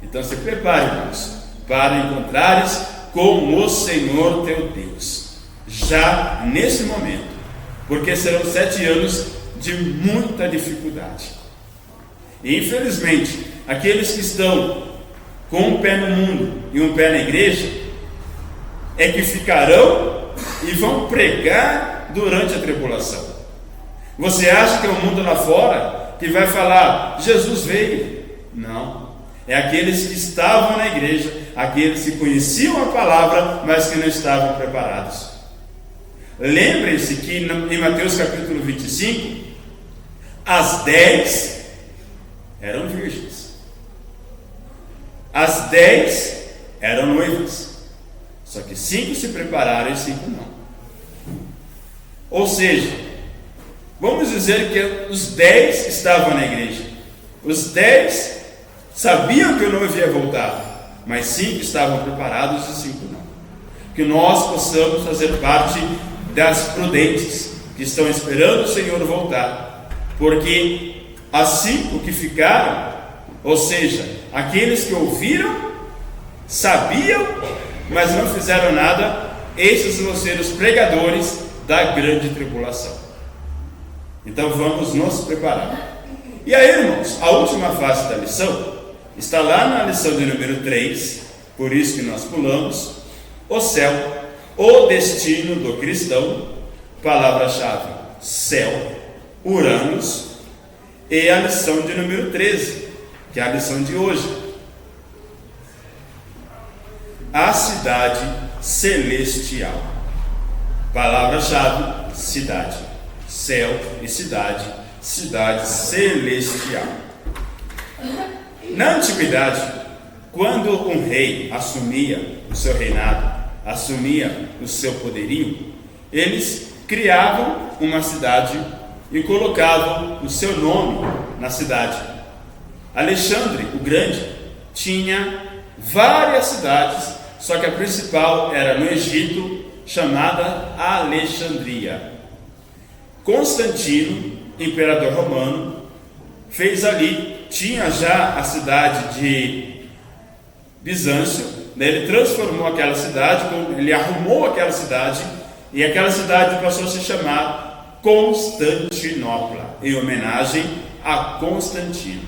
Então se prepare, irmãos, para encontrares com o Senhor teu Deus, já nesse momento, porque serão 7 anos de muita dificuldade. E infelizmente, aqueles que estão com um pé no mundo e um pé na igreja, é que ficarão e vão pregar durante a tribulação. Você acha que é o mundo lá fora que vai falar, Jesus veio? Não. É aqueles que estavam na igreja, aqueles que conheciam a palavra, mas que não estavam preparados. Lembrem-se que em Mateus capítulo 25, as 10 eram virgens. As 10 eram noivas. Só que 5 se prepararam e 5 não. Ou seja, vamos dizer que os 10 estavam na igreja. Os 10 sabiam que o noivo ia voltar, mas 5 estavam preparados e 5 não. Que nós possamos fazer parte das prudentes, que estão esperando o Senhor voltar. Porque as 5 que ficaram, ou seja, aqueles que ouviram, sabiam, mas não fizeram nada, esses vão ser os pregadores da grande tribulação. Então vamos nos preparar. E aí, irmãos, a última fase da lição está lá na lição de número 3, por isso que nós pulamos, o céu, o destino do cristão, palavra-chave, céu, Uranus, e a lição de número 13, que é a lição de hoje, a cidade celestial. Palavra-chave, cidade, céu e cidade, cidade celestial. Na antiguidade, quando um rei assumia o seu reinado, assumia o seu poderio, eles criavam uma cidade e colocavam o seu nome na cidade. Alexandre o Grande tinha várias cidades, só que a principal era no Egito, chamada Alexandria. Constantino, imperador romano, fez ali, tinha já a cidade de Bizâncio, ele transformou aquela cidade, ele arrumou aquela cidade, e aquela cidade passou a se chamar Constantinopla, em homenagem a Constantino.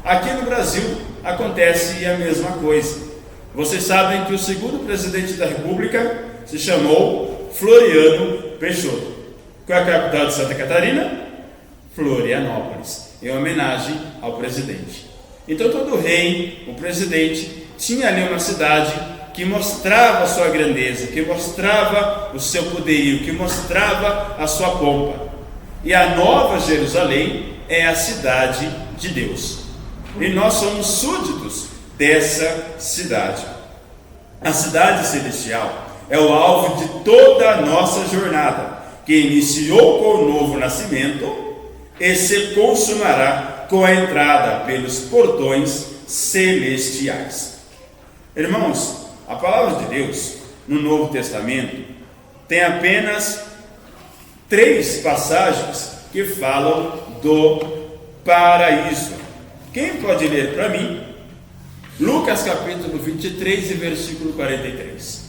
Aqui no Brasil acontece a mesma coisa. Vocês sabem que o segundo presidente da República se chamou Floriano Peixoto. Qual é a capital de Santa Catarina? Florianópolis, em homenagem ao presidente. Então todo rei, o presidente, tinha ali uma cidade que mostrava a sua grandeza, que mostrava o seu poderio, que mostrava a sua pompa. E a Nova Jerusalém é a cidade de Deus. E nós somos súditos dessa cidade. A cidade celestial é o alvo de toda a nossa jornada, que iniciou com o novo nascimento e se consumará com a entrada pelos portões celestiais. Irmãos, a palavra de Deus no Novo Testamento tem apenas 3 passagens que falam do paraíso. Quem pode ler para mim? Lucas capítulo 23 e versículo 43.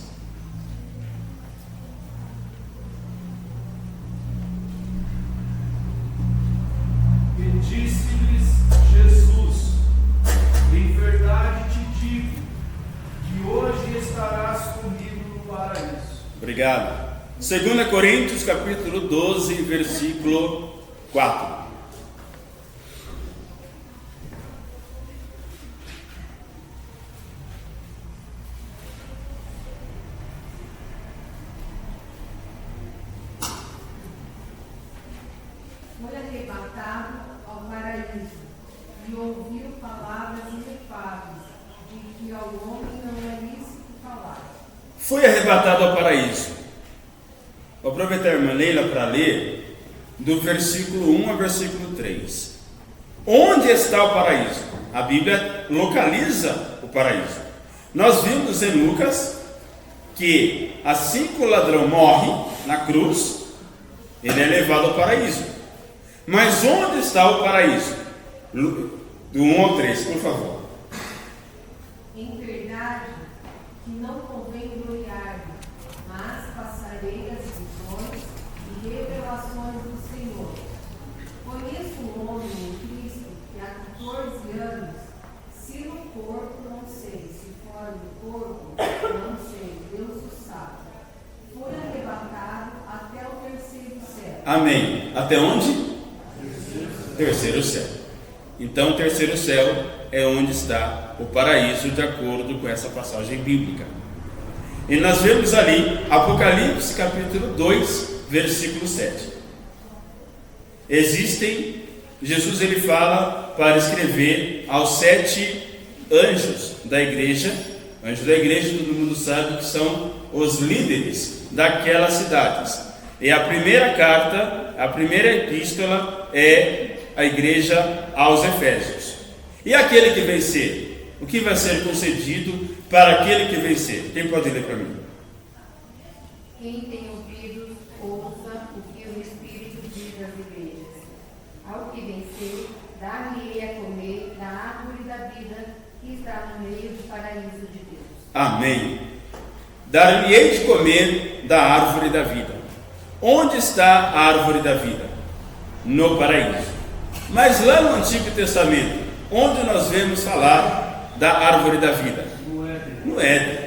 E disse-lhes Jesus: em verdade te digo, que hoje estarás comigo no paraíso. Obrigado. 2 Coríntios capítulo 12, versículo 4. Foi arrebatado ao paraíso e ouviu palavras inefáveis, de que ao homem não é lícito falar. Foi arrebatado ao paraíso. Vou aproveitar a irmã Leila para ler do versículo 1 ao versículo 3. Onde está o paraíso? A Bíblia localiza o paraíso. Nós vimos em Lucas que assim que o ladrão morre na cruz, ele é levado ao paraíso. Mas onde está o paraíso? Do 1 ao 3, por favor. Em verdade, que não convém gloriar-me, mas passarei as visões e revelações do Senhor. Conheço um homem em Cristo que há 14 anos, se no corpo não sei, se fora do corpo não sei, Deus o sabe, foi arrebatado até o terceiro céu. Amém. Até onde? Terceiro céu. Então, o terceiro céu é onde está o paraíso, de acordo com essa passagem bíblica. E nós vemos ali, Apocalipse capítulo 2, versículo 7. Jesus ele fala para escrever aos 7 anjos da igreja. Anjos da igreja, todo mundo sabe que são os líderes daquelas cidades. E a primeira carta, a primeira epístola é a igreja aos Efésios. E aquele que vencer, o que vai ser concedido para aquele que vencer? Quem pode ler para mim? Quem tem ouvidos, ouça o que o Espírito diz às igrejas. Ao que vencer, dar-lhe-ei a comer da árvore da vida que está no meio do paraíso de Deus. Amém. Dar-lhe-ei de comer da árvore da vida. Onde está a árvore da vida? No paraíso. Mas lá no Antigo Testamento, onde nós vemos falar da árvore da vida? No Éden.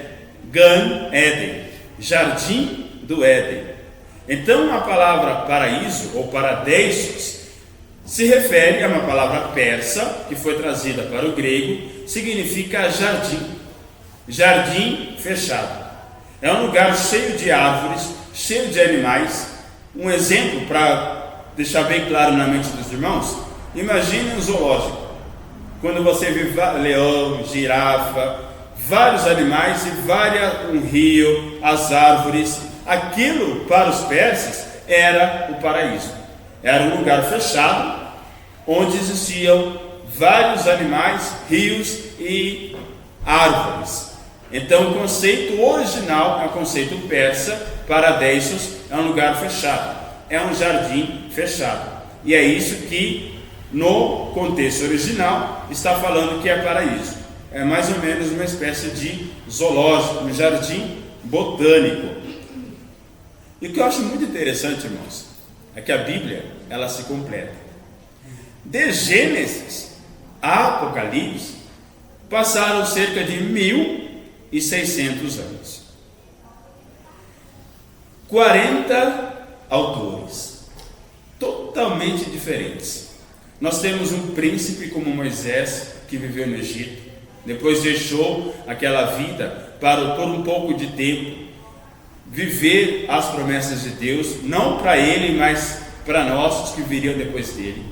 Gan Éden, jardim do Éden. Então a palavra paraíso ou paradeisos se refere a uma palavra persa que foi trazida para o grego, significa jardim. Jardim fechado. É um lugar cheio de árvores, cheio de animais. Um exemplo para deixar bem claro na mente dos irmãos: imagine um zoológico, quando você vê leão, girafa, vários animais e um rio, as árvores. Aquilo para os persas era o paraíso. Era um lugar fechado onde existiam vários animais, rios e árvores. Então o conceito original é o conceito persa. Paradeisos é um lugar fechado, é um jardim fechado. E é isso que no contexto original está falando que é paraíso. É mais ou menos uma espécie de zoológico, um jardim botânico. E o que eu acho muito interessante, irmãos, é que a Bíblia, ela se completa. De Gênesis a Apocalipse passaram cerca de 1.600 anos. 40 autores, totalmente diferentes. Nós temos um príncipe como Moisés, que viveu no Egito, depois deixou aquela vida para, por um pouco de tempo, viver as promessas de Deus, não para ele, mas para nós, os que viriam depois dele.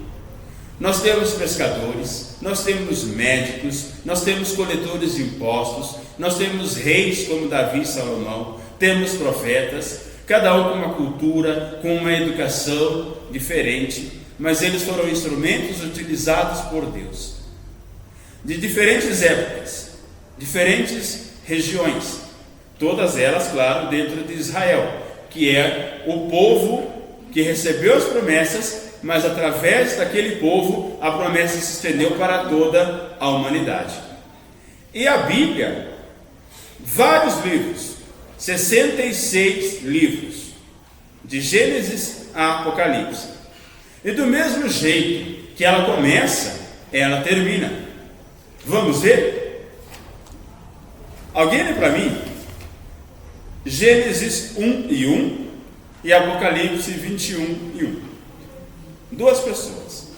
Nós temos pescadores, nós temos médicos, nós temos coletores de impostos, nós temos reis como Davi e Salomão, temos profetas, cada um com uma cultura, com uma educação diferente, mas eles foram instrumentos utilizados por Deus, de diferentes épocas, diferentes regiões, todas elas, claro, dentro de Israel, que é o povo que recebeu as promessas, mas através daquele povo a promessa se estendeu para toda a humanidade. E a Bíblia, vários livros, 66 livros, de Gênesis a Apocalipse. E do mesmo jeito que ela começa, ela termina. Vamos ver? Alguém lê para mim? Gênesis 1:1 e Apocalipse 21:1. Duas pessoas.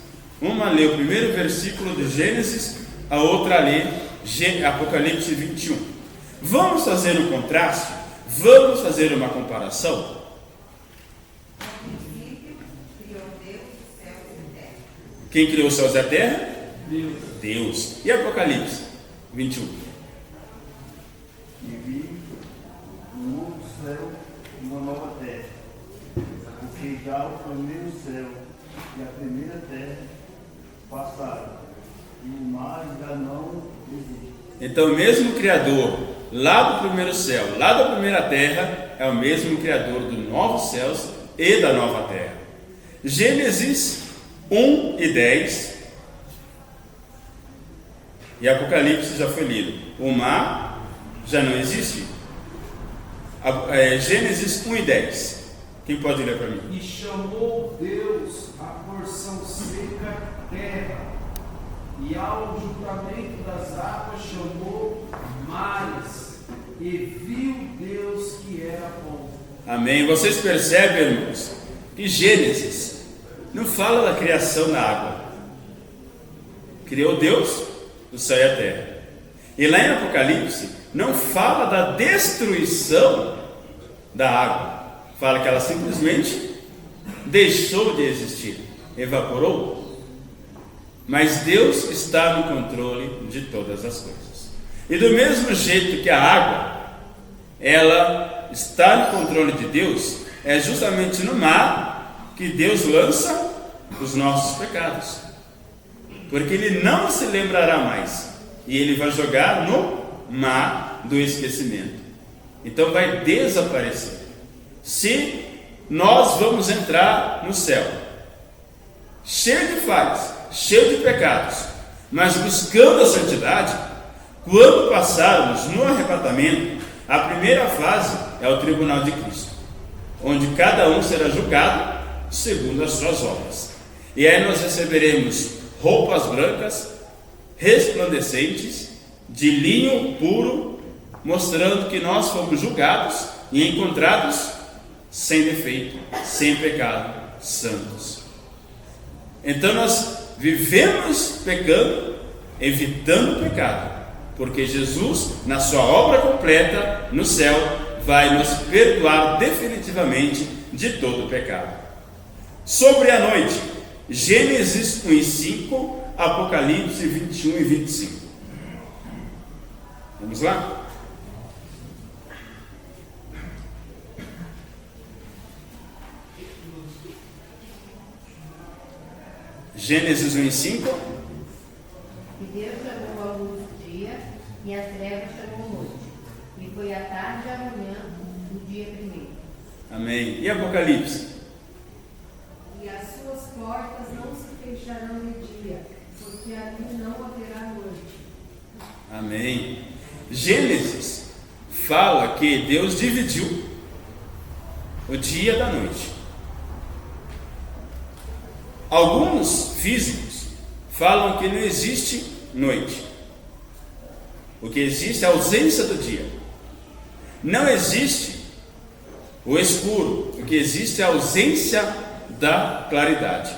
Uma lê o primeiro versículo de Gênesis, a outra lê Apocalipse 21. Vamos fazer um contraste? Vamos fazer uma comparação? Quem criou os céus e a terra? Deus. E Apocalipse 21? E vi um novo céu e uma nova terra, porque já o primeiro céu e a primeira terra passaram, e o mar já não existe. Então o mesmo Criador lá do primeiro céu, lá da primeira terra, é o mesmo Criador dos novos céus e da nova terra. Gênesis 1 e 10. E Apocalipse já foi lido. O mar já não existe. Gênesis 1 e 10. Quem pode ler para mim? E chamou Deus a porção seca terra, e ao juntamento das águas chamou mares, e viu Deus que era bom. Amém. Vocês percebem, irmãos, que Gênesis não fala da criação da água. Criou Deus o céu e a terra. E lá em Apocalipse não fala da destruição da água. Fala que ela simplesmente deixou de existir, evaporou. Mas Deus está no controle de todas as coisas. E do mesmo jeito que a água, ela está no controle de Deus, é justamente no mar que Deus lança os nossos pecados. Porque Ele não se lembrará mais. E Ele vai jogar no mar do esquecimento. Então vai desaparecer. Se nós vamos entrar no céu, cheio de falhas, cheio de pecados, mas buscando a santidade, quando passarmos no arrebatamento, a primeira fase é o tribunal de Cristo, onde cada um será julgado segundo as suas obras. E aí nós receberemos roupas brancas, resplandecentes, de linho puro, mostrando que nós fomos julgados e encontrados sem defeito, sem pecado, santos. Então nós vivemos pecando, evitando o pecado, porque Jesus, na sua obra completa no céu, vai nos perdoar definitivamente de todo o pecado. Sobre a noite, Gênesis 1 e 5, Apocalipse 21 e 25. Vamos lá? Gênesis 1 e 5. E Deus chamou a luz dia, e a treva chamou noite. E foi a tarde e a manhã do dia primeiro. Amém. E Apocalipse? E as suas portas não se fecharão de dia, porque ali não haverá noite. Amém. Gênesis fala que Deus dividiu o dia da noite. Alguns físicos falam que não existe noite. O que existe é a ausência do dia. Não existe o escuro. O que existe é a ausência da claridade.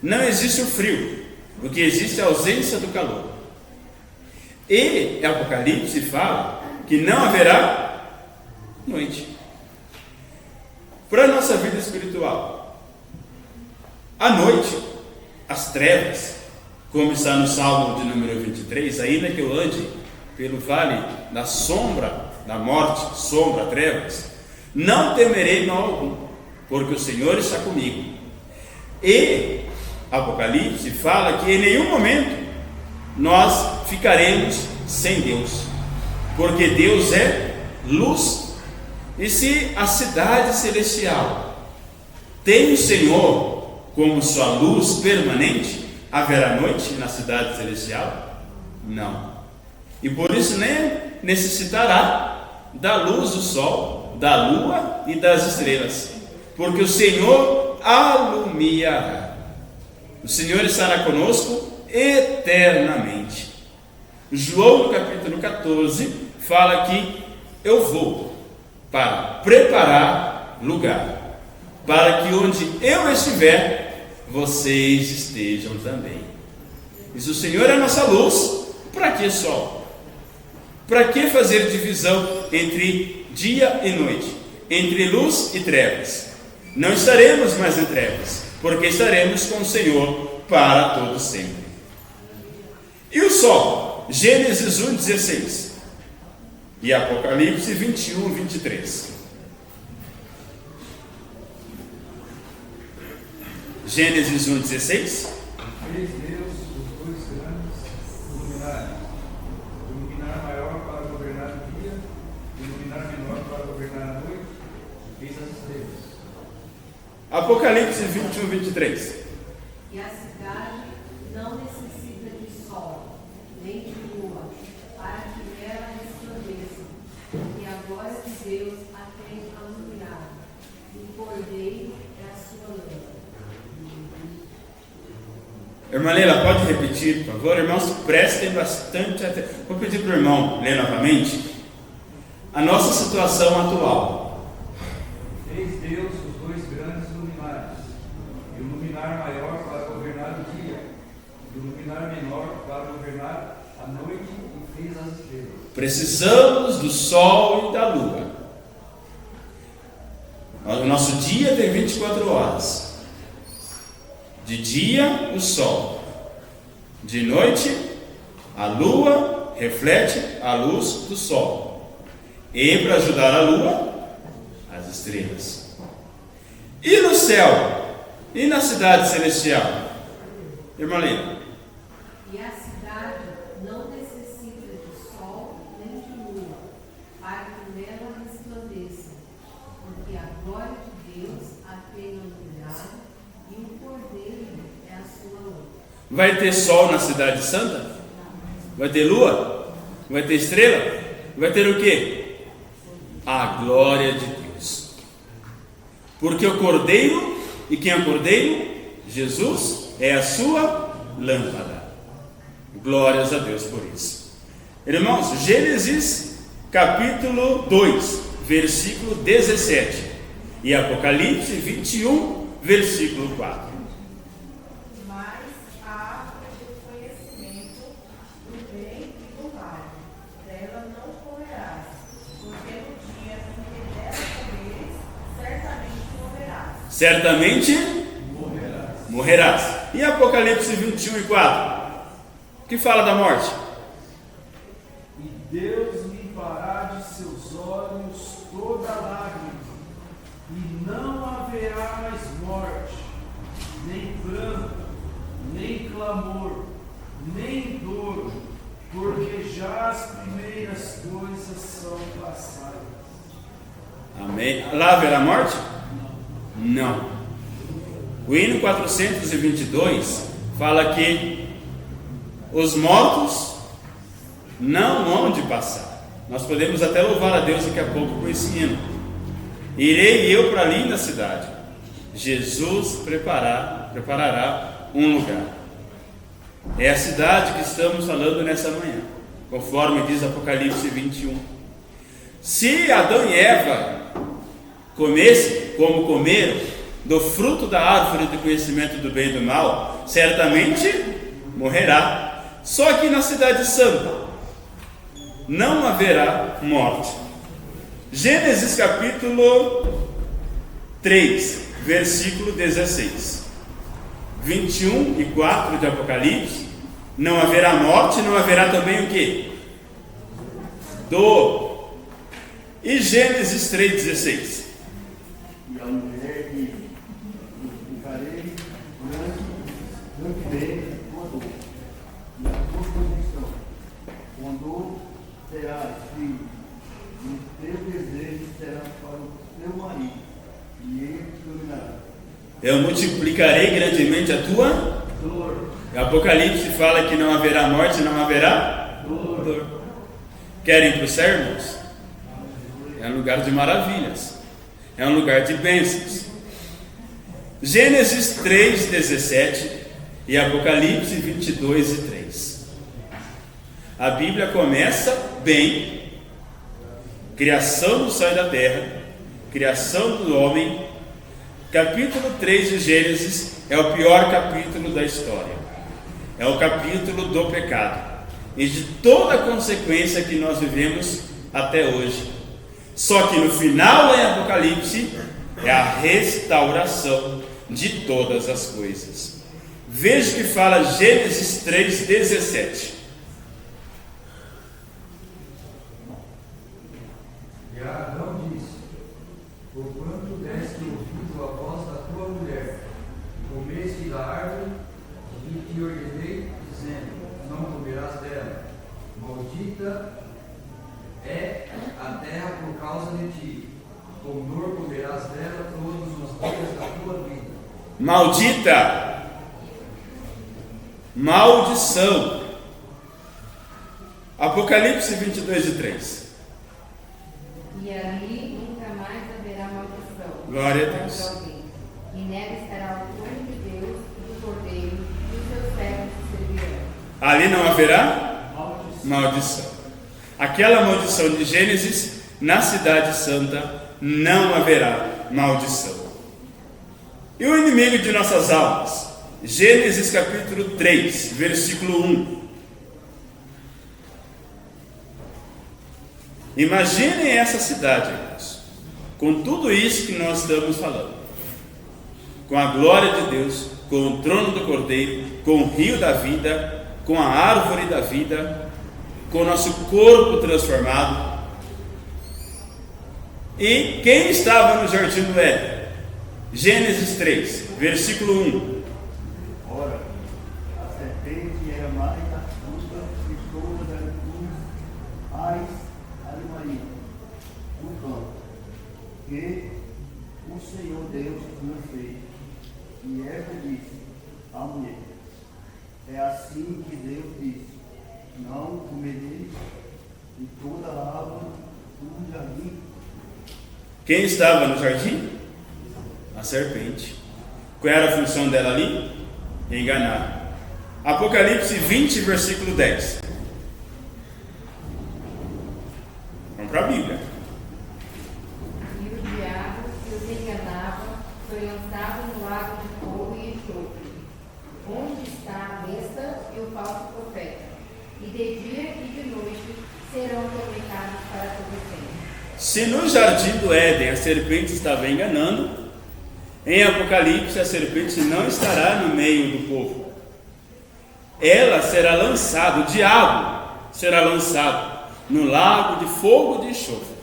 Não existe o frio. O que existe é a ausência do calor. E Apocalipse fala que não haverá noite. Para a nossa vida espiritual, à noite, as trevas, como está no Salmo de número 23, ainda que eu ande pelo vale da sombra da morte, sombra, trevas, não temerei mal algum, porque o Senhor está comigo. E Apocalipse fala que em nenhum momento nós ficaremos sem Deus, porque Deus é luz. E se a cidade celestial tem o Senhor como sua luz permanente, haverá noite na cidade celestial? Não. E por isso nem necessitará da luz do sol, da lua e das estrelas, porque o Senhor alumiará. O Senhor estará conosco eternamente. João, no capítulo 14, fala que eu vou para preparar lugar, para que onde eu estiver, vocês estejam também. E se o Senhor é a nossa luz, para que sol? Para que fazer divisão entre dia e noite, entre luz e trevas? Não estaremos mais em trevas, porque estaremos com o Senhor para todo sempre. E o sol? Gênesis 1:16 e Apocalipse 21:23. Gênesis 1:16. Fez Deus os dois grandes luminares, o luminar maior para governar o dia, e o luminar menor para governar a noite, e fez as estrelas. Apocalipse 21:23. E a cidade não necessita de sol, nem de lua, para que nela resplandeça, porque a glória de Deus a tem iluminado, e o cordeiro é a sua lâmpada. Irmã Leila, pode repetir, por favor? Irmãos, prestem bastante atenção. Vou pedir para o irmão ler novamente a nossa situação atual. Fez Deus os dois grandes luminares, e o luminar maior para governar o dia, e o luminar menor para governar a noite, e fez as estrelas. Precisamos do sol e da lua. O nosso dia tem 24 horas. De dia, o sol. De noite, a lua reflete a luz do sol. E para ajudar a lua, as estrelas. E no céu? E na cidade celestial? Irmã Lina. E a cidade não necessita de sol nem de lua, para que nela resplandeça, porque a glória de Deus a tem iluminado, e o cordeiro é a sua luz. Vai ter sol na cidade santa? Vai ter lua? Vai ter estrela? Vai ter o quê? A glória de Deus. Porque o cordeiro, e quem é o cordeiro? Jesus é a sua lâmpada. Glórias a Deus por isso. Irmãos, Gênesis capítulo 2, versículo 17 e Apocalipse 21, versículo 4. Mas a árvore do conhecimento do bem e do mal, dela não comerás, porque no dia em que dela comeres, certamente morrerás. E Apocalipse 21 e 4? Que fala da morte? E Deus limpará de seus olhos toda lágrima, e não haverá mais morte, nem pranto, nem clamor, nem dor, porque já as primeiras coisas são passadas. Amém. Lá haverá morte? Não. O hino 422 fala que os mortos não hão de passar. Nós podemos até louvar a Deus daqui a pouco com esse hino. Irei eu para a linda cidade. Jesus preparará um lugar. É a cidade que estamos falando nessa manhã, conforme diz Apocalipse 21. Se Adão e Eva comessem, como comeram, do fruto da árvore do conhecimento do bem e do mal, certamente morrerá. Só que na cidade santa não haverá morte. Gênesis capítulo 3, versículo 16. 21 e 4 de Apocalipse, não haverá morte, não haverá também o quê? Dor. E Gênesis 3,16. E a mulher diz: ficarei grande com a dor. E a tua condição, quando terás filho, e o teu desejo será para o teu marido, e ele te dominará. Eu multiplicarei grandemente a tua Dor. Apocalipse fala que não haverá morte, não haverá dor. Querem para os céu, irmãos? É um lugar de maravilhas, é um lugar de bênçãos. Gênesis 3, 17 e Apocalipse 22 e 3. A Bíblia começa bem: criação do céu e da terra, criação do homem. Capítulo 3 de Gênesis é o pior capítulo da história. É o capítulo do pecado e de toda a consequência que nós vivemos até hoje. Só que no final em Apocalipse é a restauração de todas as coisas. Veja o que fala Gênesis 3, 17. E Adão disse: porquanto deste ouvido a voz da tua mulher, comeste da árvore e te ordenei, dizendo: não comerás dela. Maldita é a terra por causa de ti, com dor comerás dela todos os dias da tua vida. Maldita maldição. Apocalipse 22:3. E ali nunca mais haverá maldição. Glória a Deus. Contra alguém. E nela estará o trono de Deus e do Cordeiro, e os seus servos servirão. Ali não haverá maldição. Aquela maldição de Gênesis, na cidade santa, não haverá maldição. E o inimigo de nossas almas? Gênesis capítulo 3, versículo 1. Imaginem essa cidade, irmãos, com tudo isso que nós estamos falando, com a glória de Deus, com o trono do Cordeiro, com o rio da vida, com a árvore da vida, com o nosso corpo transformado. E quem estava no jardim do Éden? Gênesis 3, versículo 1. Ora, a serpente era mais astuta que todas as animais do campo, que o Senhor Deus tinha feito. E Eva disse à mulher: é assim que Deus disse, não comereis de toda a árvore do jardim. Quem estava no jardim? A serpente. Qual era a função dela ali? Enganar. Apocalipse 20, versículo 10. Vamos para a Bíblia. E o diabo que os enganava foi lançado no lago de fogo e enxofre, onde está a besta e o falso profeta, e de dia e de noite serão atormentados para todo sempre. Se no jardim do Éden a serpente estava enganando, em Apocalipse a serpente não estará no meio do povo. Ela será lançada, o diabo será lançado no lago de fogo de enxofre.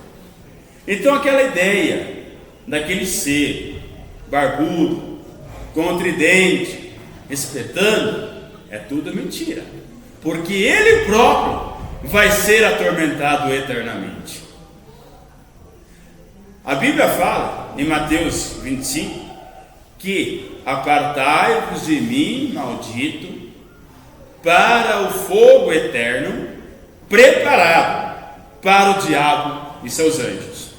Então aquela ideia daquele ser barbudo, com o tridente, espetando, é tudo mentira, porque ele próprio vai ser atormentado eternamente. A Bíblia fala, em Mateus 25, que apartai-vos de mim, maldito, para o fogo eterno, preparado para o diabo e seus anjos.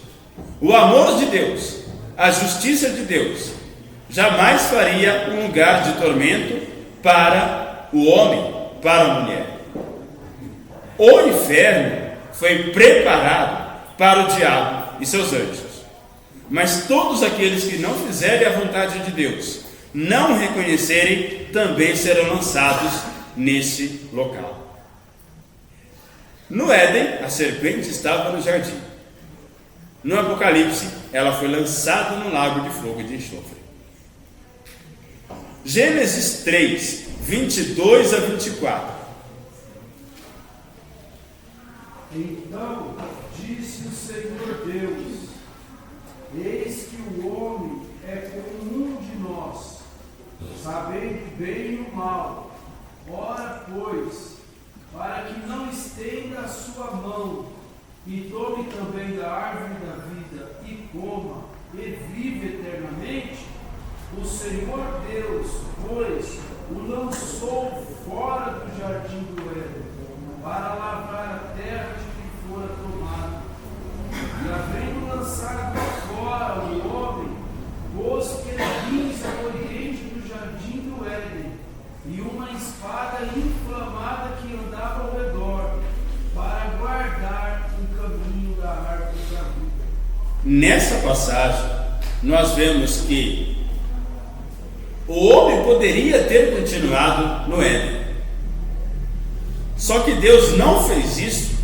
O amor de Deus, a justiça de Deus, jamais faria um lugar de tormento para o homem, para a mulher. O inferno foi preparado para o diabo e seus anjos. Mas todos aqueles que não fizerem a vontade de Deus, não reconhecerem, também serão lançados nesse local. No Éden, a serpente estava no jardim. No Apocalipse, ela foi lançada no lago de fogo e de enxofre. Gênesis 3, 22 a 24. Então disse o Senhor Deus: eis que o homem é como um de nós, sabendo bem e o mal. Ora, pois, para que não estenda a sua mão, e tome também da árvore da vida, e coma, e vive eternamente, o Senhor Deus, pois, o lançou fora do jardim do Éden, para lavrar a terra de que fora tomado. E havendo lançado fora o homem, pôs querubins ao oriente do jardim do Éden, e uma espada inflamada que andava ao redor, para guardar o caminho da árvore da vida. Nessa passagem, nós vemos que o homem poderia ter continuado no Éden. Só que Deus não fez isso,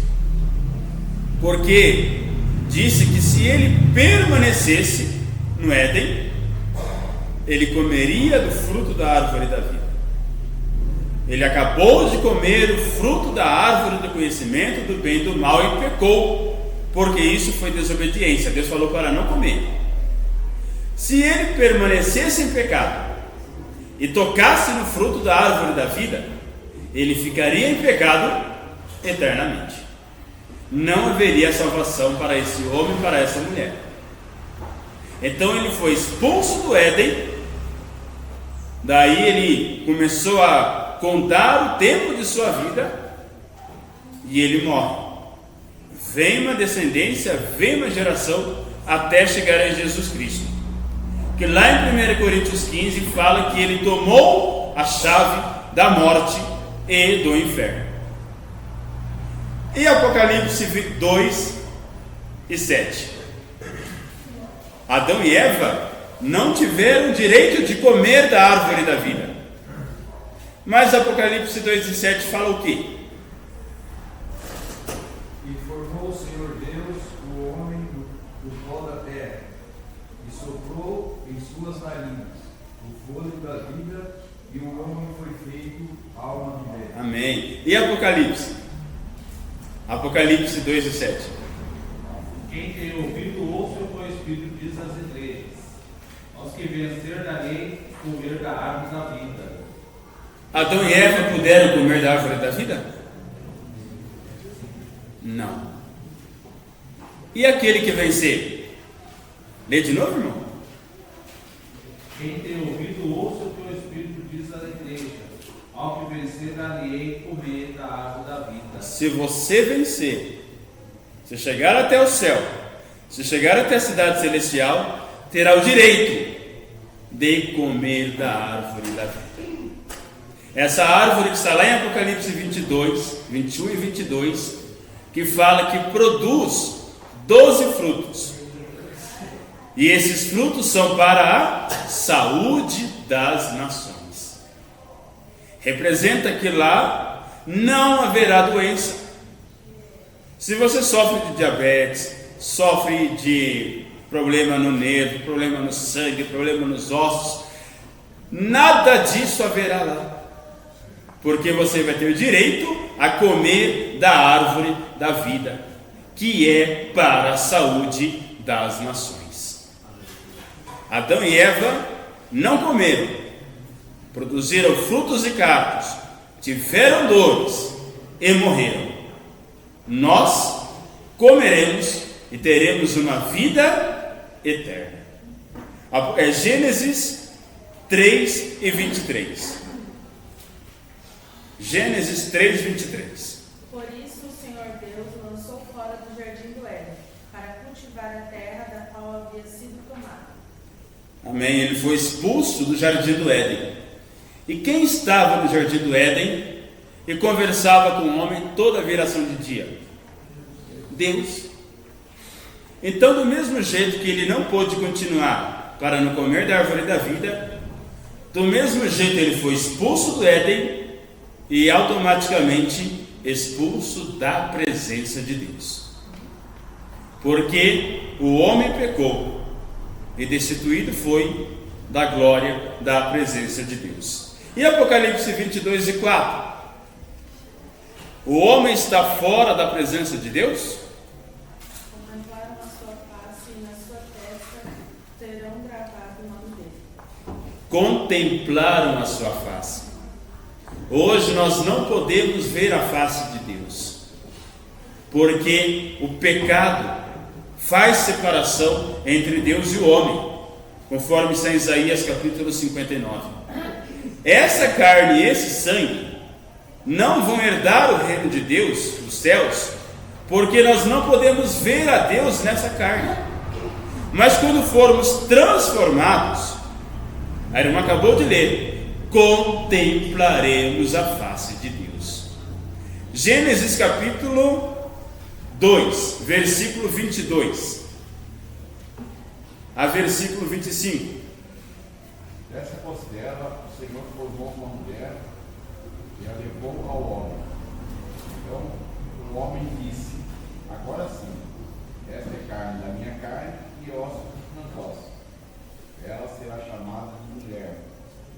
porque disse que se ele permanecesse no Éden, ele comeria do fruto da árvore da vida. Ele acabou de comer o fruto da árvore do conhecimento do bem e do mal e pecou, porque isso foi desobediência. Deus falou para não comer. Se ele permanecesse em pecado e tocasse no fruto da árvore da vida, ele ficaria em pecado eternamente. Não haveria salvação para esse homem e para essa mulher. Então ele foi expulso do Éden. Daí ele começou a contar o tempo de sua vida e ele morre. Vem uma descendência, vem uma geração até chegar a Jesus Cristo. Que lá em 1 Coríntios 15 fala que ele tomou a chave da morte e do inferno. E Apocalipse 2 e 7. Adão e Eva não tiveram direito de comer da árvore da vida. Mas Apocalipse 2 e 7 fala o quê? E formou o Senhor Deus o homem do pó da terra, e soprou em suas narinas o fôlego da vida, e o homem foi feito alma vivente. Amém. E Apocalipse? Apocalipse 2 e 7. Quem tem ouvido, ouça o que o Espírito diz às igrejas. Aos que vencer da lei, comer da árvore da vida. Adão e Eva puderam comer da árvore da vida? Não. E aquele que vencer? Lê de novo, irmão? Quem tem ouvido, ouça o que o Espírito diz às igrejas. Ao que vencer da lei, comer da árvore da vida. Se você vencer, se chegar até o céu, se chegar até a cidade celestial, terá o direito de comer da árvore da vida. Essa árvore que está lá em Apocalipse 22, 21 e 22, que fala que produz 12 frutos. E esses frutos são para a saúde das nações. Representa que lá não haverá doença. Se você sofre de diabetes, sofre de problema no nervo, problema no sangue, problema nos ossos, nada disso haverá lá. Porque você vai ter direito a comer da árvore da vida, que é para a saúde das nações. Adão e Eva não comeram, produziram frutos e cardos, tiveram dores e morreram. Nós comeremos e teremos uma vida eterna. É Gênesis 3 e 23. Gênesis 3, 23. Por isso o Senhor Deus lançou fora do jardim do Éden, para cultivar a terra da qual havia sido tomada. Amém. Ele foi expulso do jardim do Éden. E quem estava no jardim do Éden e conversava com o homem toda a viração de dia? Deus. Então, do mesmo jeito que ele não pôde continuar para não comer da árvore da vida, do mesmo jeito ele foi expulso do Éden e automaticamente expulso da presença de Deus. Porque o homem pecou e destituído foi da glória da presença de Deus. E Apocalipse 22 e 4? O homem está fora da presença de Deus? Contemplaram a sua face e na sua testa terão gravado o nome dele. Contemplaram a sua face. Hoje nós não podemos ver a face de Deus, porque o pecado faz separação entre Deus e o homem, conforme está em Isaías capítulo 59. Essa carne e esse sangue não vão herdar o reino de Deus, os céus, porque nós não podemos ver a Deus nessa carne. Mas quando formos transformados, a irmã acabou de ler, contemplaremos a face de Deus. Gênesis capítulo 2, versículo 22 a versículo 25. Dessa costela o Senhor formou uma mulher e a levou ao homem. Então o homem disse: agora sim, esta é carne da minha carne e osso dos meus ossos. Ela será chamada de mulher,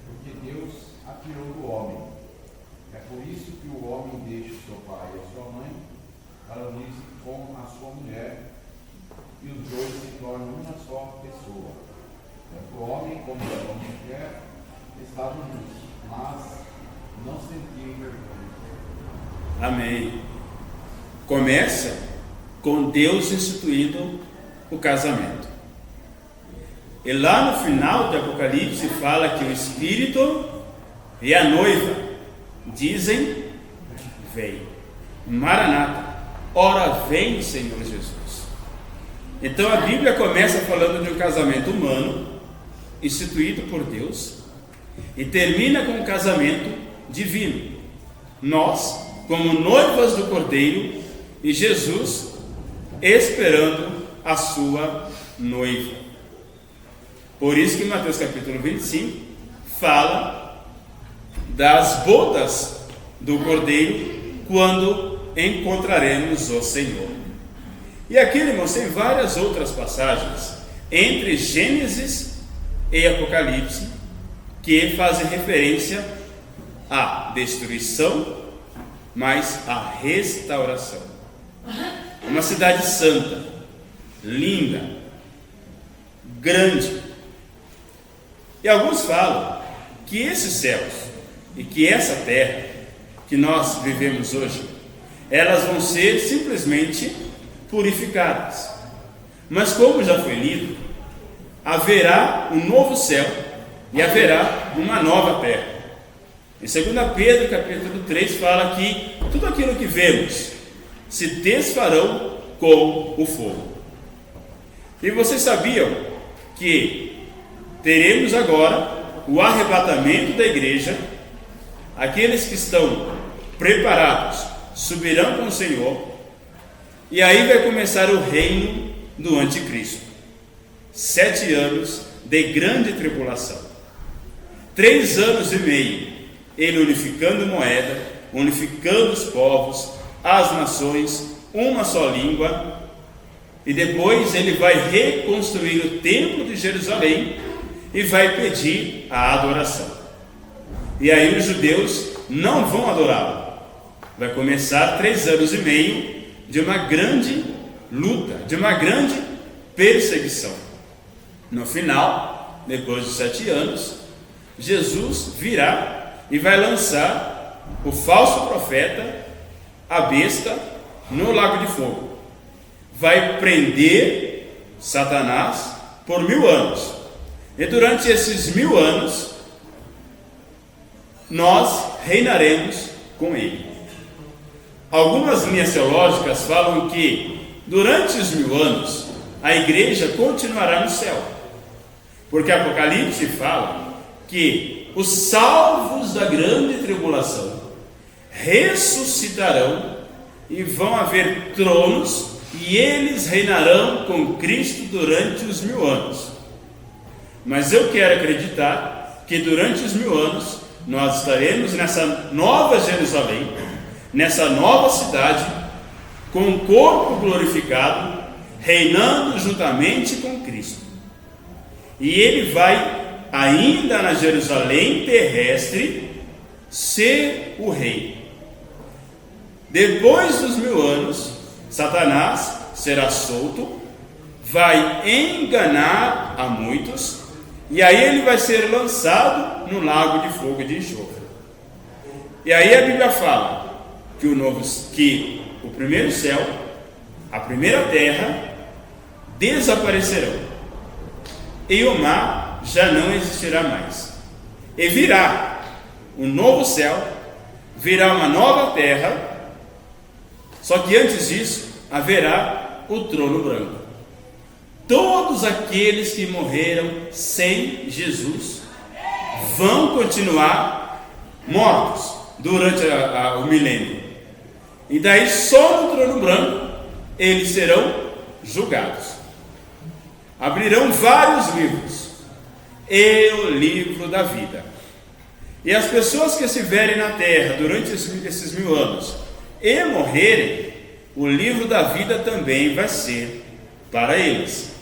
porque Deus a tirou do homem. É por isso que o homem deixa seu pai e a sua mãe para unir-se com a sua mulher, e os dois se tornam uma só pessoa. Tanto o homem como a mulher estavam juntos, mas não sentiam vergonha. Amém. Começa com Deus instituindo o casamento. E lá no final de Apocalipse fala que o Espírito e a noiva dizem: vem. Maranata, ora vem, Senhor Jesus. Então a Bíblia começa falando de um casamento humano, instituído por Deus, e termina com um casamento divino. Nós, como noivas do Cordeiro, e Jesus esperando a sua noiva. Por isso que Mateus capítulo 25 fala das bodas do Cordeiro, quando encontraremos o Senhor. E aqui, irmãos, tem várias outras passagens entre Gênesis e Apocalipse que fazem referência à destruição, mas à restauração. Uma cidade santa, linda, grande. E alguns falam que esses céus e que essa terra que nós vivemos hoje, elas vão ser simplesmente purificadas. Mas como já foi lido, haverá um novo céu e haverá uma nova terra. Em 2 Pedro capítulo 3 fala que tudo aquilo que vemos se desfarão com o fogo. E vocês sabiam que teremos agora o arrebatamento da igreja? Aqueles que estão preparados subirão com o Senhor, e aí vai começar o reino do anticristo. 7 anos de grande tribulação, 3 anos e meio, ele unificando moeda, unificando os povos, as nações, uma só língua, e depois ele vai reconstruir o templo de Jerusalém e vai pedir a adoração. E aí os judeus não vão adorá-lo. Vai começar 3 anos e meio de uma grande luta, de uma grande perseguição. No final, depois de 7 anos, Jesus virá e vai lançar o falso profeta, a besta, no lago de fogo. Vai prender Satanás por 1000 anos. E durante esses 1000 anos, nós reinaremos com ele. Algumas linhas teológicas falam que durante os 1000 anos a igreja continuará no céu, porque Apocalipse fala que os salvos da grande tribulação ressuscitarão e vão haver tronos e eles reinarão com Cristo durante os 1000 anos. Mas eu quero acreditar que durante os 1000 anos nós estaremos nessa nova Jerusalém, nessa nova cidade, com um corpo glorificado, reinando juntamente com Cristo. E ele vai, ainda na Jerusalém terrestre, ser o rei. Depois dos 1000 anos, Satanás será solto, vai enganar a muitos, e aí ele vai ser lançado no lago de fogo e de enxofre. E aí a Bíblia fala que o primeiro céu, a primeira terra desaparecerão, e o mar já não existirá mais. E virá um novo céu, virá uma nova terra, só que antes disso haverá o trono branco. Todos aqueles que morreram sem Jesus vão continuar mortos durante o milênio. E daí só no trono branco eles serão julgados. Abrirão vários livros e o livro da vida. E as pessoas que estiverem na terra durante esses 1000 anos e morrerem, o livro da vida também vai ser para eles.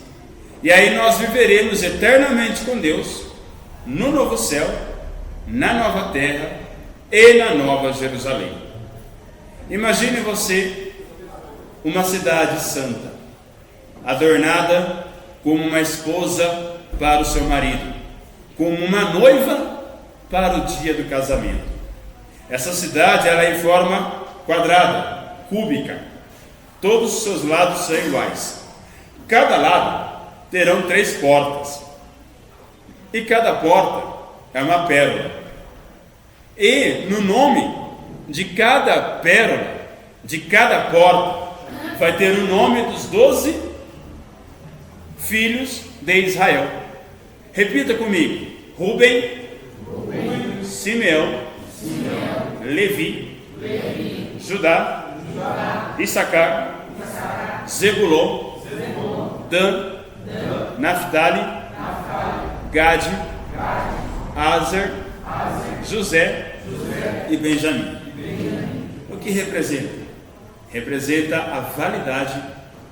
E aí nós viveremos eternamente com Deus no novo céu, na nova terra e na nova Jerusalém. Imagine você uma cidade santa, adornada como uma esposa para o seu marido, como uma noiva para o dia do casamento. Essa cidade ela é em forma quadrada, cúbica. Todos os seus lados são iguais. Cada lado terão 3 portas. E cada porta é uma pérola. E no nome de cada pérola, de cada porta, vai ter o nome dos 12 filhos de Israel. Repita comigo: Rubem, Simeão, Levi, Judá, Issacar, Zebulon, Dan, Naftali, Gade, Aser, José e Benjamim. O que representa? Representa a validade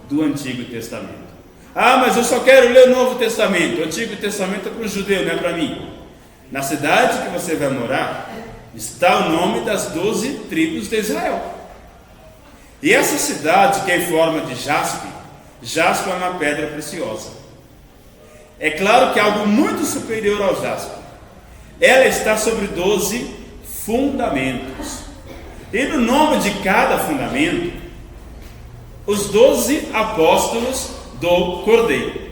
do Antigo Testamento. Ah, mas eu só quero ler o Novo Testamento. O Antigo Testamento é para o judeu, não é para mim. Na cidade que você vai morar está o nome das 12 tribos de Israel. E essa cidade, que é em forma de jaspe, jaspe é uma pedra preciosa. É claro que é algo muito superior ao jaspe. Ela está sobre 12 fundamentos. E no nome de cada fundamento, os 12 apóstolos do Cordeiro.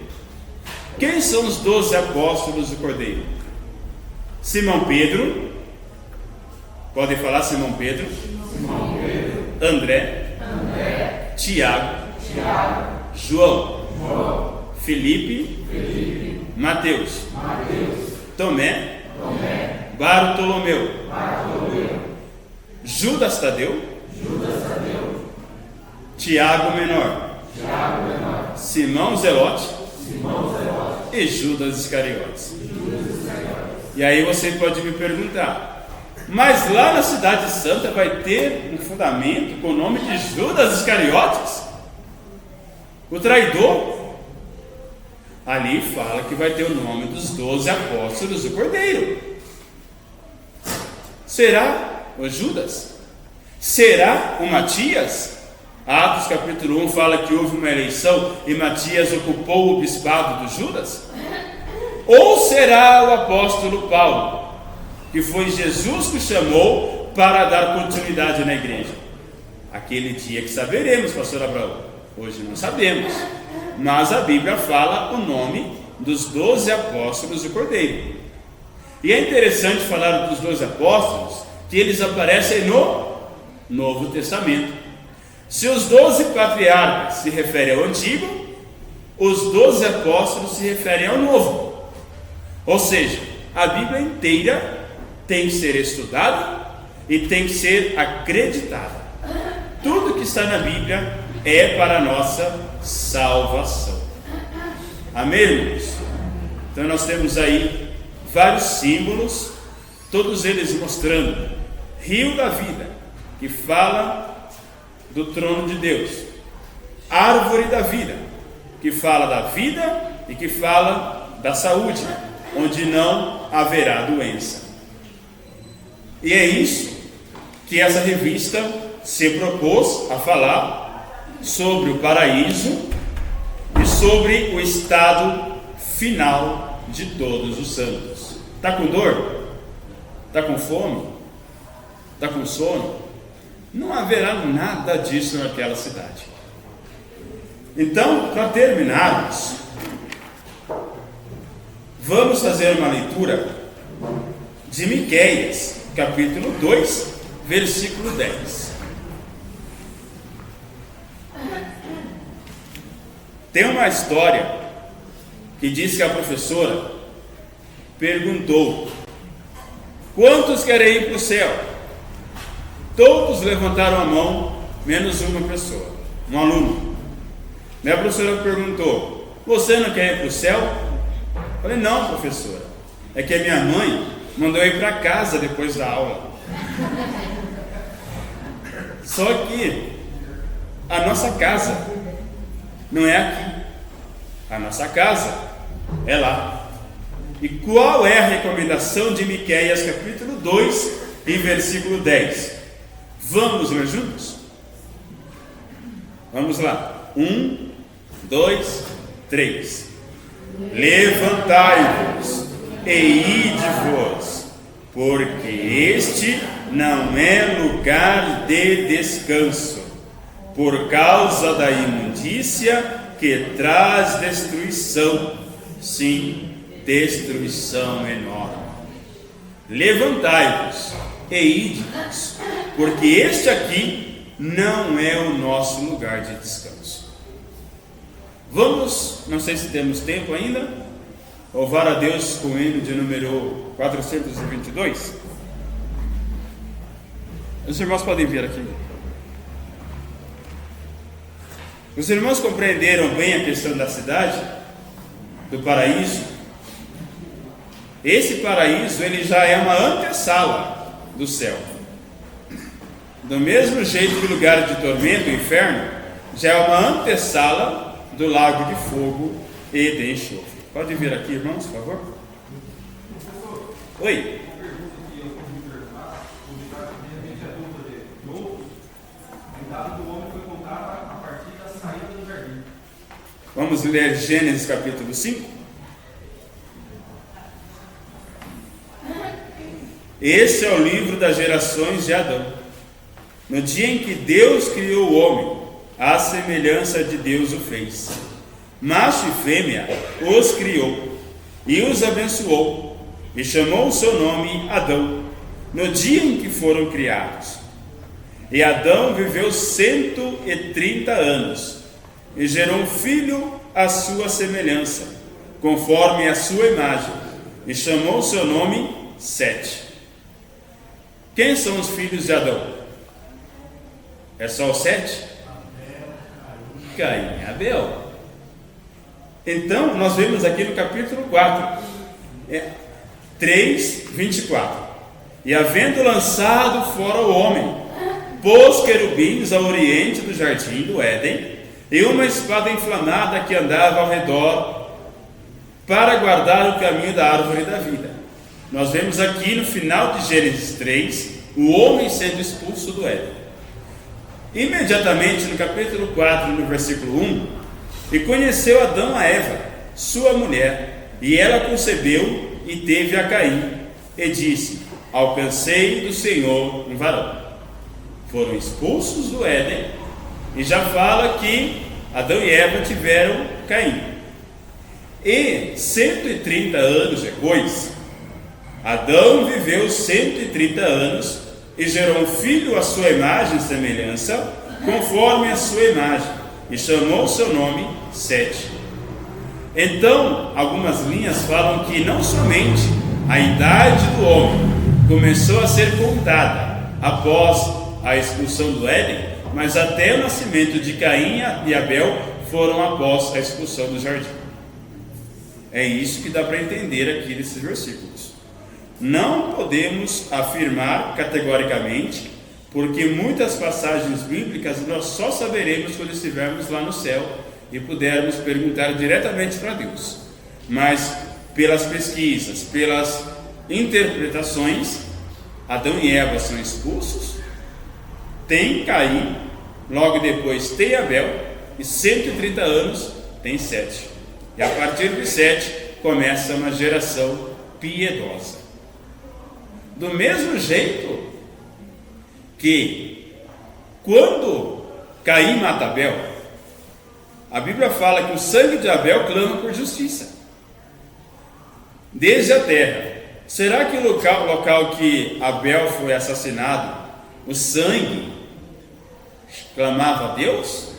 Quem são os 12 apóstolos do Cordeiro? Simão Pedro. Podem falar Simão Pedro? André. Tiago. João. Felipe. Mateus. Tomé. Bartolomeu. Judas Tadeu. Tiago Menor. Simão Zelote. E Judas Iscariotes. E aí você pode me perguntar: mas lá na Cidade Santa vai ter um fundamento com o nome de Judas Iscariotes? O traidor? Ali fala que vai ter o nome dos 12 apóstolos do Cordeiro. Será o Judas? Será o Matias? Atos capítulo 1 fala que houve uma eleição e Matias ocupou o bispado do Judas? Ou será o apóstolo Paulo, que foi Jesus que o chamou para dar continuidade na igreja? Aquele dia que saberemos, pastor Abraão. Hoje não sabemos, mas a Bíblia fala o nome dos 12 apóstolos do Cordeiro. E é interessante falar dos 12 apóstolos, que eles aparecem no Novo Testamento. Se os 12 patriarcas se referem ao Antigo, os 12 apóstolos se referem ao Novo. Ou seja, a Bíblia inteira tem que ser estudada e tem que ser acreditada. Tudo que está na Bíblia é para a nossa salvação. Amém, irmãos? Então nós temos aí vários símbolos, todos eles mostrando rio da vida, que fala do trono de Deus, árvore da vida, que fala da vida e que fala da saúde, onde não haverá doença. E é isso que essa revista se propôs a falar sobre o paraíso e sobre o estado final de todos os santos. Está com dor? Está com fome? Está com sono? Não haverá nada disso naquela cidade. Então, para terminarmos, vamos fazer uma leitura de Miqueias, capítulo 2, versículo 10. Tem uma história que diz que a professora perguntou: quantos querem ir para o céu? Todos levantaram a mão, menos uma pessoa, um aluno. Minha professora perguntou: você não quer ir para o céu? Eu falei: não, professora, é que a minha mãe mandou ir para casa depois da aula. Só que a nossa casa não é aqui, a nossa casa é lá. E qual é a recomendação de Miqueias capítulo 2 e versículo 10? Vamos ler juntos? Vamos lá. 1, 2, 3. Levantai-vos e ide-vos, porque este não é lugar de descanso, por causa da imundícia que traz destruição, sim, destruição enorme. Levantai-vos. e ide, porque este aqui não é o nosso lugar de descanso. Vamos, não sei se temos tempo ainda, louvar a Deus com o hino de número 422. Os irmãos podem vir aqui. Os irmãos compreenderam bem a questão da cidade, do paraíso. Esse paraíso, ele já é uma antessala do céu. Do mesmo jeito que o lugar de tormento, o inferno, já é uma antessala do lago de fogo e de enxofre. Pode vir aqui, irmãos, por favor. Oi. Vamos ler Gênesis capítulo 5. Esse é o livro das gerações de Adão. No dia em que Deus criou o homem, à semelhança de Deus o fez. Macho e fêmea os criou e os abençoou, e chamou o seu nome Adão, no dia em que foram criados. E Adão viveu 130 anos, e gerou um filho à sua semelhança, conforme a sua imagem, e chamou o seu nome Sete. Quem são os filhos de Adão? É só os 7? Caim e Abel. Então, nós vemos aqui no capítulo 4, 3, 24. E havendo lançado fora o homem, pôs querubins ao oriente do jardim do Éden, e uma espada inflamada que andava ao redor, para guardar o caminho da árvore da vida. Nós vemos aqui no final de Gênesis 3, o homem sendo expulso do Éden. Imediatamente no capítulo 4, no versículo 1, e conheceu Adão a Eva, sua mulher, e ela concebeu e teve a Caim, e disse: alcancei do Senhor um varão. Foram expulsos do Éden, e já fala que Adão e Eva tiveram Caim. E 130 anos depois, Adão viveu 130 anos e gerou um filho à sua imagem e semelhança, conforme a sua imagem, e chamou o seu nome Sete. Então, algumas linhas falam que não somente a idade do homem começou a ser contada após a expulsão do Éden, mas até o nascimento de Caim e Abel foram após a expulsão do jardim. É isso que dá para entender aqui nesses versículos. Não podemos afirmar categoricamente, porque muitas passagens bíblicas nós só saberemos quando estivermos lá no céu e pudermos perguntar diretamente para Deus. Mas pelas pesquisas, pelas interpretações, Adão e Eva são expulsos, tem Caim, logo depois tem Abel, e 130 anos tem Sete. E a partir de Sete começa uma geração piedosa. Do mesmo jeito que quando Caim mata Abel, a Bíblia fala que o sangue de Abel clama por justiça desde a terra. Será que o local que Abel foi assassinado, o sangue clamava a Deus?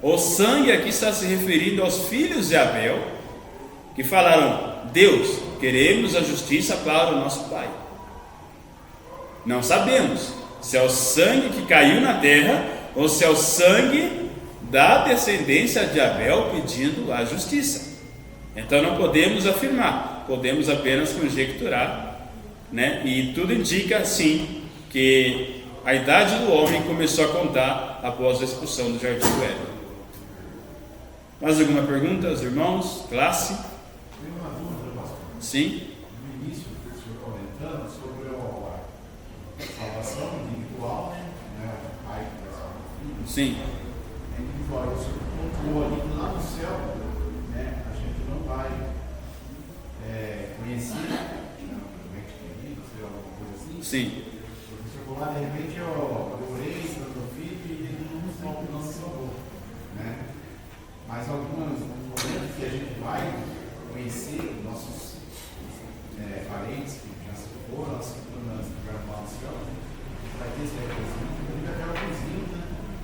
O sangue aqui está se referindo aos filhos de Abel, que falaram: Deus, queremos a justiça para o nosso pai. Não sabemos se é o sangue que caiu na terra ou se é o sangue da descendência de Abel pedindo a justiça. Então não podemos afirmar, podemos apenas conjecturar, né? E tudo indica sim que a idade do homem começou a contar após a expulsão do jardim do Éden. Mais alguma pergunta, os irmãos? Classe? Tem uma dúvida, pastor. Sim. No início, o senhor comentando sobre a salvação individual, né? O pai que vai salvar o filho. Sim. É individual. O senhor pontuou ali que lá no céu, né? A gente não vai conhecer, sei lá, alguma coisa assim. Sim. O senhor falou lá, de repente, eu orei para o meu filho e ele não se salvou, né? Mas alguns momentos que a gente vai conhecer nossos parentes que já se foram, as circunstâncias que estiveram lá no céu,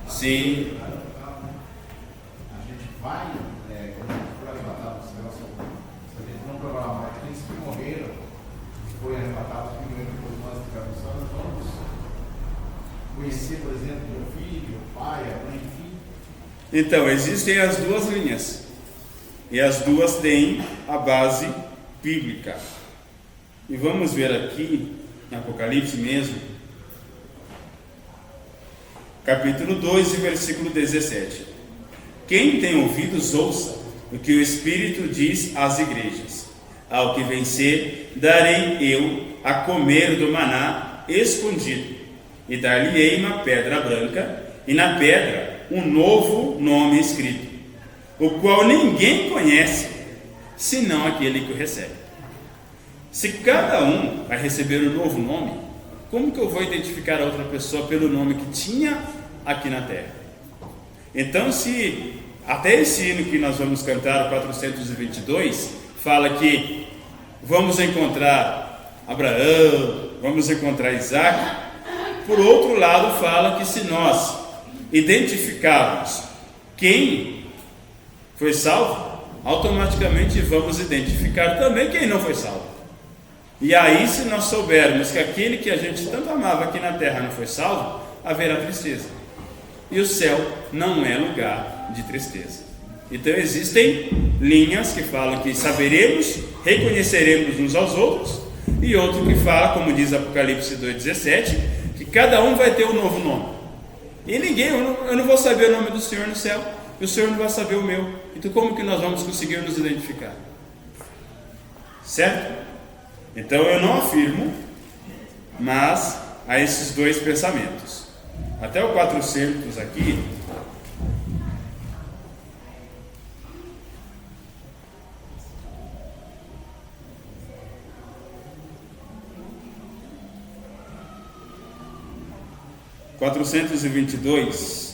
Sim. A gente vai, quando a gente for arrebatado do céu, se a gente não programar, aqueles que morreram, foram arrebatados primeiro, depois nós ficamos só, nós vamos conhecer, por exemplo, meu filho, o pai, a mãe, enfim. Então, existem as duas linhas. E as duas têm a base bíblica. E vamos ver aqui, em Apocalipse mesmo, capítulo 2, versículo 17. Quem tem ouvidos, ouça o que o Espírito diz às igrejas. Ao que vencer, darei eu a comer do maná escondido, e dar-lhe-ei uma pedra branca, e na pedra um novo nome escrito, o qual ninguém conhece, senão aquele que o recebe. Se cada um vai receber um novo nome, como que eu vou identificar a outra pessoa pelo nome que tinha aqui na terra? Então, se até esse hino que nós vamos cantar, o 422, fala que vamos encontrar Abraão, vamos encontrar Isaac, por outro lado fala que se nós identificarmos quem foi salvo, automaticamente vamos identificar também quem não foi salvo. E aí, se nós soubermos que aquele que a gente tanto amava aqui na terra não foi salvo, haverá tristeza. E o céu não é lugar de tristeza. Então existem linhas que falam que saberemos, reconheceremos uns aos outros, e outro que fala, como diz Apocalipse 2,17, que cada um vai ter um novo nome. E ninguém, eu não vou saber o nome do Senhor no céu, e o Senhor não vai saber o meu. Então como que nós vamos conseguir nos identificar? Certo? Então eu não afirmo, mas há esses dois pensamentos. Até o 400 aqui, (422)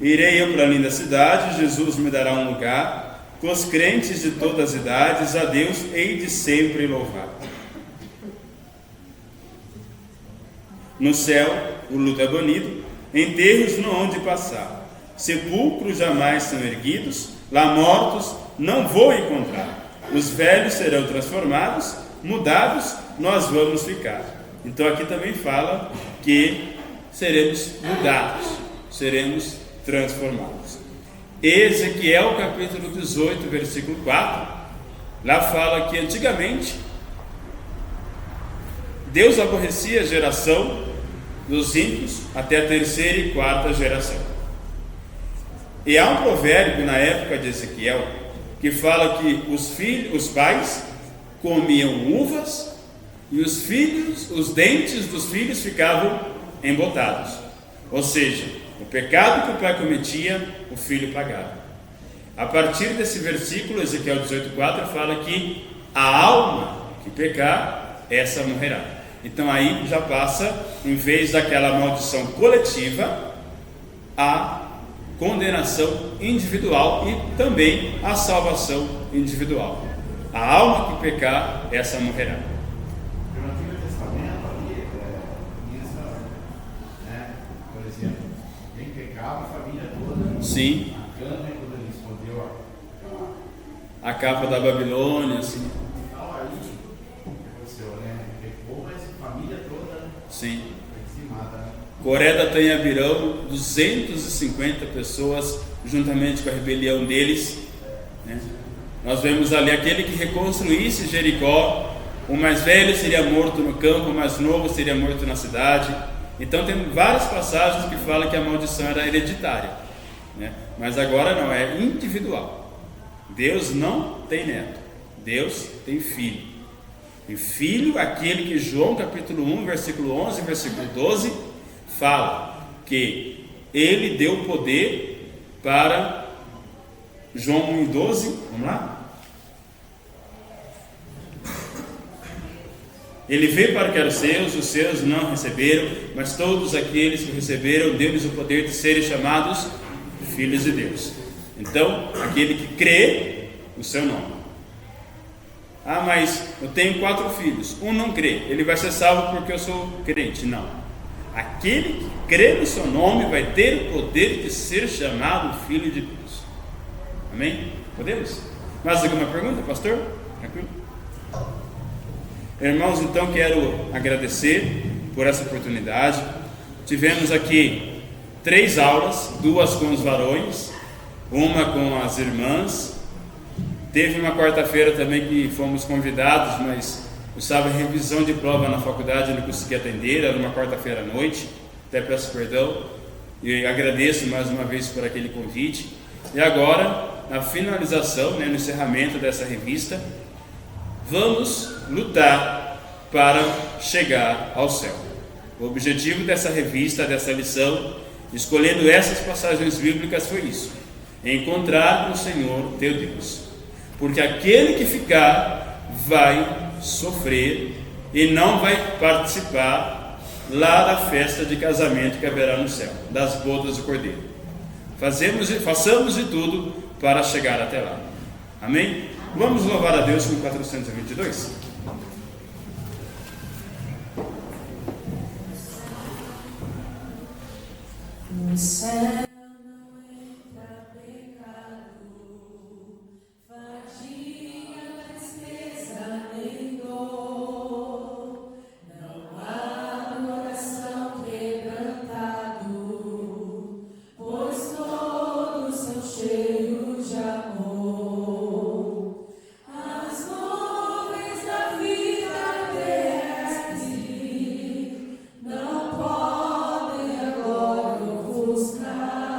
Irei eu para a linda cidade, Jesus me dará um lugar, com os crentes de todas as idades, a Deus hei de sempre louvar. No céu, o luto é banido, enterros não hão de passar, sepulcros jamais são erguidos, lá mortos não vou encontrar, os velhos serão transformados, mudados nós vamos ficar. Então aqui também fala que seremos mudados, seremos transformados. Ezequiel capítulo 18, versículo 4, lá fala que antigamente Deus aborrecia a geração dos ímpios até a terceira e quarta geração. E há um provérbio na época de Ezequiel que fala que os pais comiam uvas e os filhos, os dentes dos filhos ficavam embotados. Ou seja, o pecado que o pai cometia, o filho pagava. A partir desse versículo, Ezequiel 18,4 fala que a alma que pecar, essa morrerá. Então aí já passa, em vez daquela maldição coletiva, a condenação individual e também a salvação individual. A alma que pecar, essa morrerá. No Antigo Testamento ali, por exemplo, quem pecava, a família toda. Sim. A cana, quando ele escondeu a capa da Babilônia, assim. Então aí, aconteceu, pecou, mas a família toda. Sim. Dizimada, né? Coré, Datã e Abirão, 250 pessoas, juntamente com a rebelião deles, né? Nós vemos ali aquele que reconstruísse Jericó, o mais velho seria morto no campo, o mais novo seria morto na cidade. Então tem várias passagens que falam que a maldição era hereditária, né? Mas agora não, é individual. Deus não tem neto, Deus tem filho. E filho, aquele que João capítulo 1, versículo 11, versículo 12, fala que ele deu poder para João 1,12, vamos lá? Ele veio para que eram os seus não receberam, mas todos aqueles que receberam, deu-lhes o poder de serem chamados filhos de Deus. Então, aquele que crê, o seu nome. Ah, mas eu tenho 4 filhos, um não crê, ele vai ser salvo porque eu sou crente. Não. Aquele que crê no seu nome vai ter o poder de ser chamado filho de Deus. Amém? Podemos? Mais alguma pergunta, pastor? Tranquilo? Irmãos, então quero agradecer por essa oportunidade. Tivemos aqui 3 aulas, 2 com os varões, uma com as irmãs. Teve uma quarta-feira também que fomos convidados, mas eu estava em revisão de prova na faculdade e não consegui atender, era uma quarta-feira à noite, até peço perdão, e agradeço mais uma vez por aquele convite. E agora, na finalização, no encerramento dessa revista, vamos lutar para chegar ao céu. O objetivo dessa revista, dessa lição, escolhendo essas passagens bíblicas, foi isso: encontrar o Senhor teu Deus. Porque aquele que ficar vai sofrer e não vai participar lá da festa de casamento que haverá no céu, das bodas do Cordeiro. Façamos de tudo para chegar até lá. Amém? Vamos louvar a Deus com 422. No céu. Não podem agora ofuscar.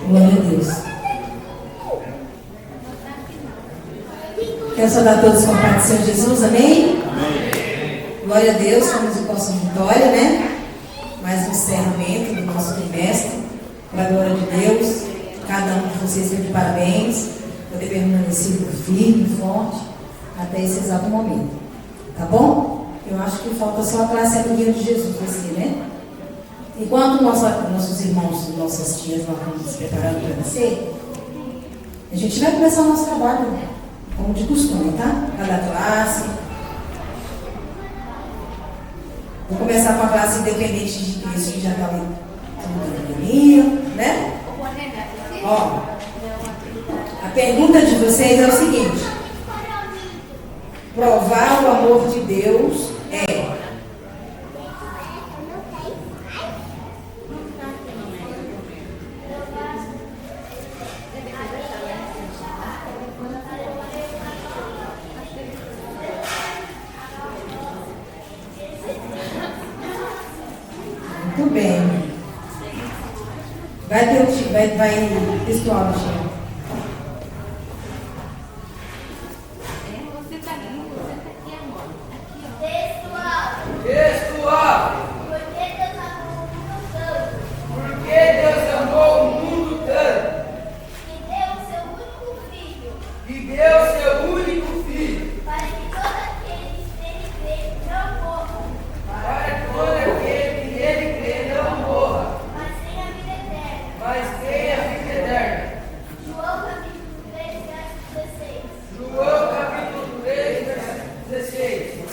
Glória a Deus. Quero saudar todos com a paz do Senhor Jesus, amém? Amém. Glória a Deus, somos o Poção Vitória, né? Mais um encerramento do nosso trimestre. Para a glória de Deus, cada um de vocês teve parabéns, por ter permanecido firme, forte, até esse exato momento. Tá bom? Eu acho que falta só a classe amiga de Jesus assim, né? Enquanto nossos irmãos e nossas tias vão se preparando para nascer, a gente vai começar o nosso trabalho, né? Como de costume, tá? Cada classe. Vou começar com a classe independente de Cristo, que já está ali na academia, né? Ó, a pergunta de vocês é o seguinte: provar o amor de Deus é... Muito bem. Vai textual, Michel. Textual. Porque Deus amou o mundo tanto. Que deu seu único filho. Para que todo aquele que nele crê não morra. Mas tenha vida eterna. João capítulo 3, verso 16.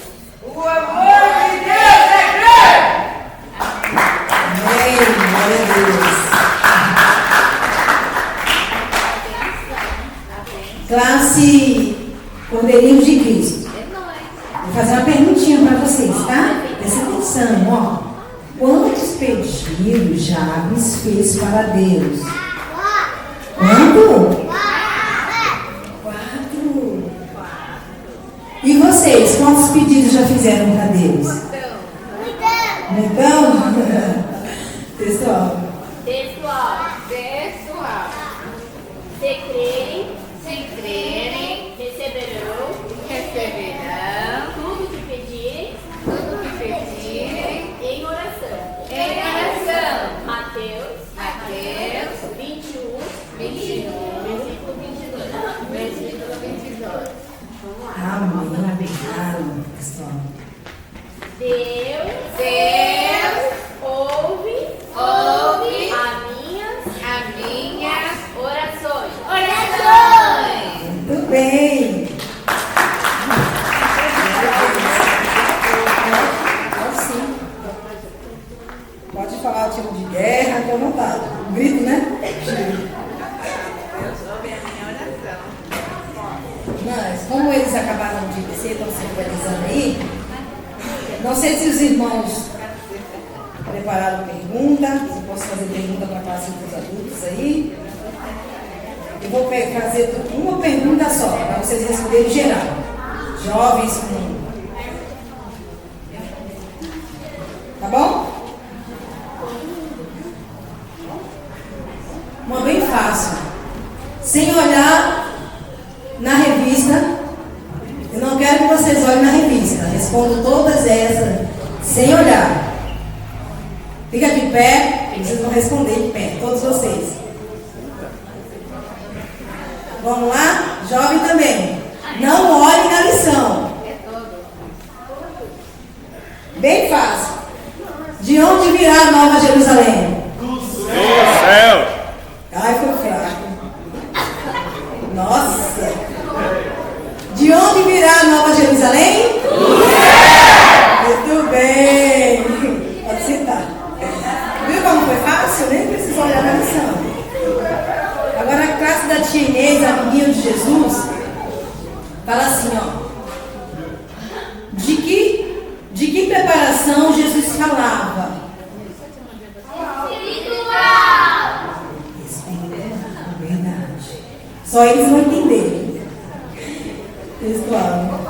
O amor de Deus é grande! Amém, glória a Deus. Classe Cordeirinho de Cristo. Vou fazer uma perguntinha para vocês, tá? Presta atenção, ó. Quantos pedidos Jabes fez para Deus? Quanto? 4. E vocês, quantos pedidos já fizeram para Deus? Então, pessoal. Se crerem, receberão tudo que pedirem, em oração. Mateus 21, versículo 22. Vamos lá. Amém, pessoal. Deus ouve as minhas orações. Muito bem. Assim. Pode falar o tipo de guerra, que eu não tá. Grito, né? Deus ouve a minha oração. Mas, como eles acabaram de descer, estão se organizando aí, não sei se os irmãos prepararam pergunta, se eu posso fazer pergunta para a classe dos adultos aí. Eu vou fazer uma pergunta só, para vocês responderem geral. Jovens com... Tá bom? Uma bem fácil. Sem olhar na revista. Eu não quero que vocês olhem na revista. Respondo todas essas sem olhar. Fica de pé, vocês vão responder de pé, todos vocês. Vamos lá? Jovem também. Não olhe na lição. Bem fácil. De onde virá a Nova Jerusalém? Do céu. Ai, foi fraco. Nossa. De onde virá a Nova Jerusalém? Do céu. Muito bem. Pode sentar. Viu como foi fácil? Nem precisa olhar na lição. Agora a classe da tia Inês, a menina de Jesus, fala assim, ó. De que preparação Jesus falava? Espiritual. Verdade. Só eles vão entender. Textual.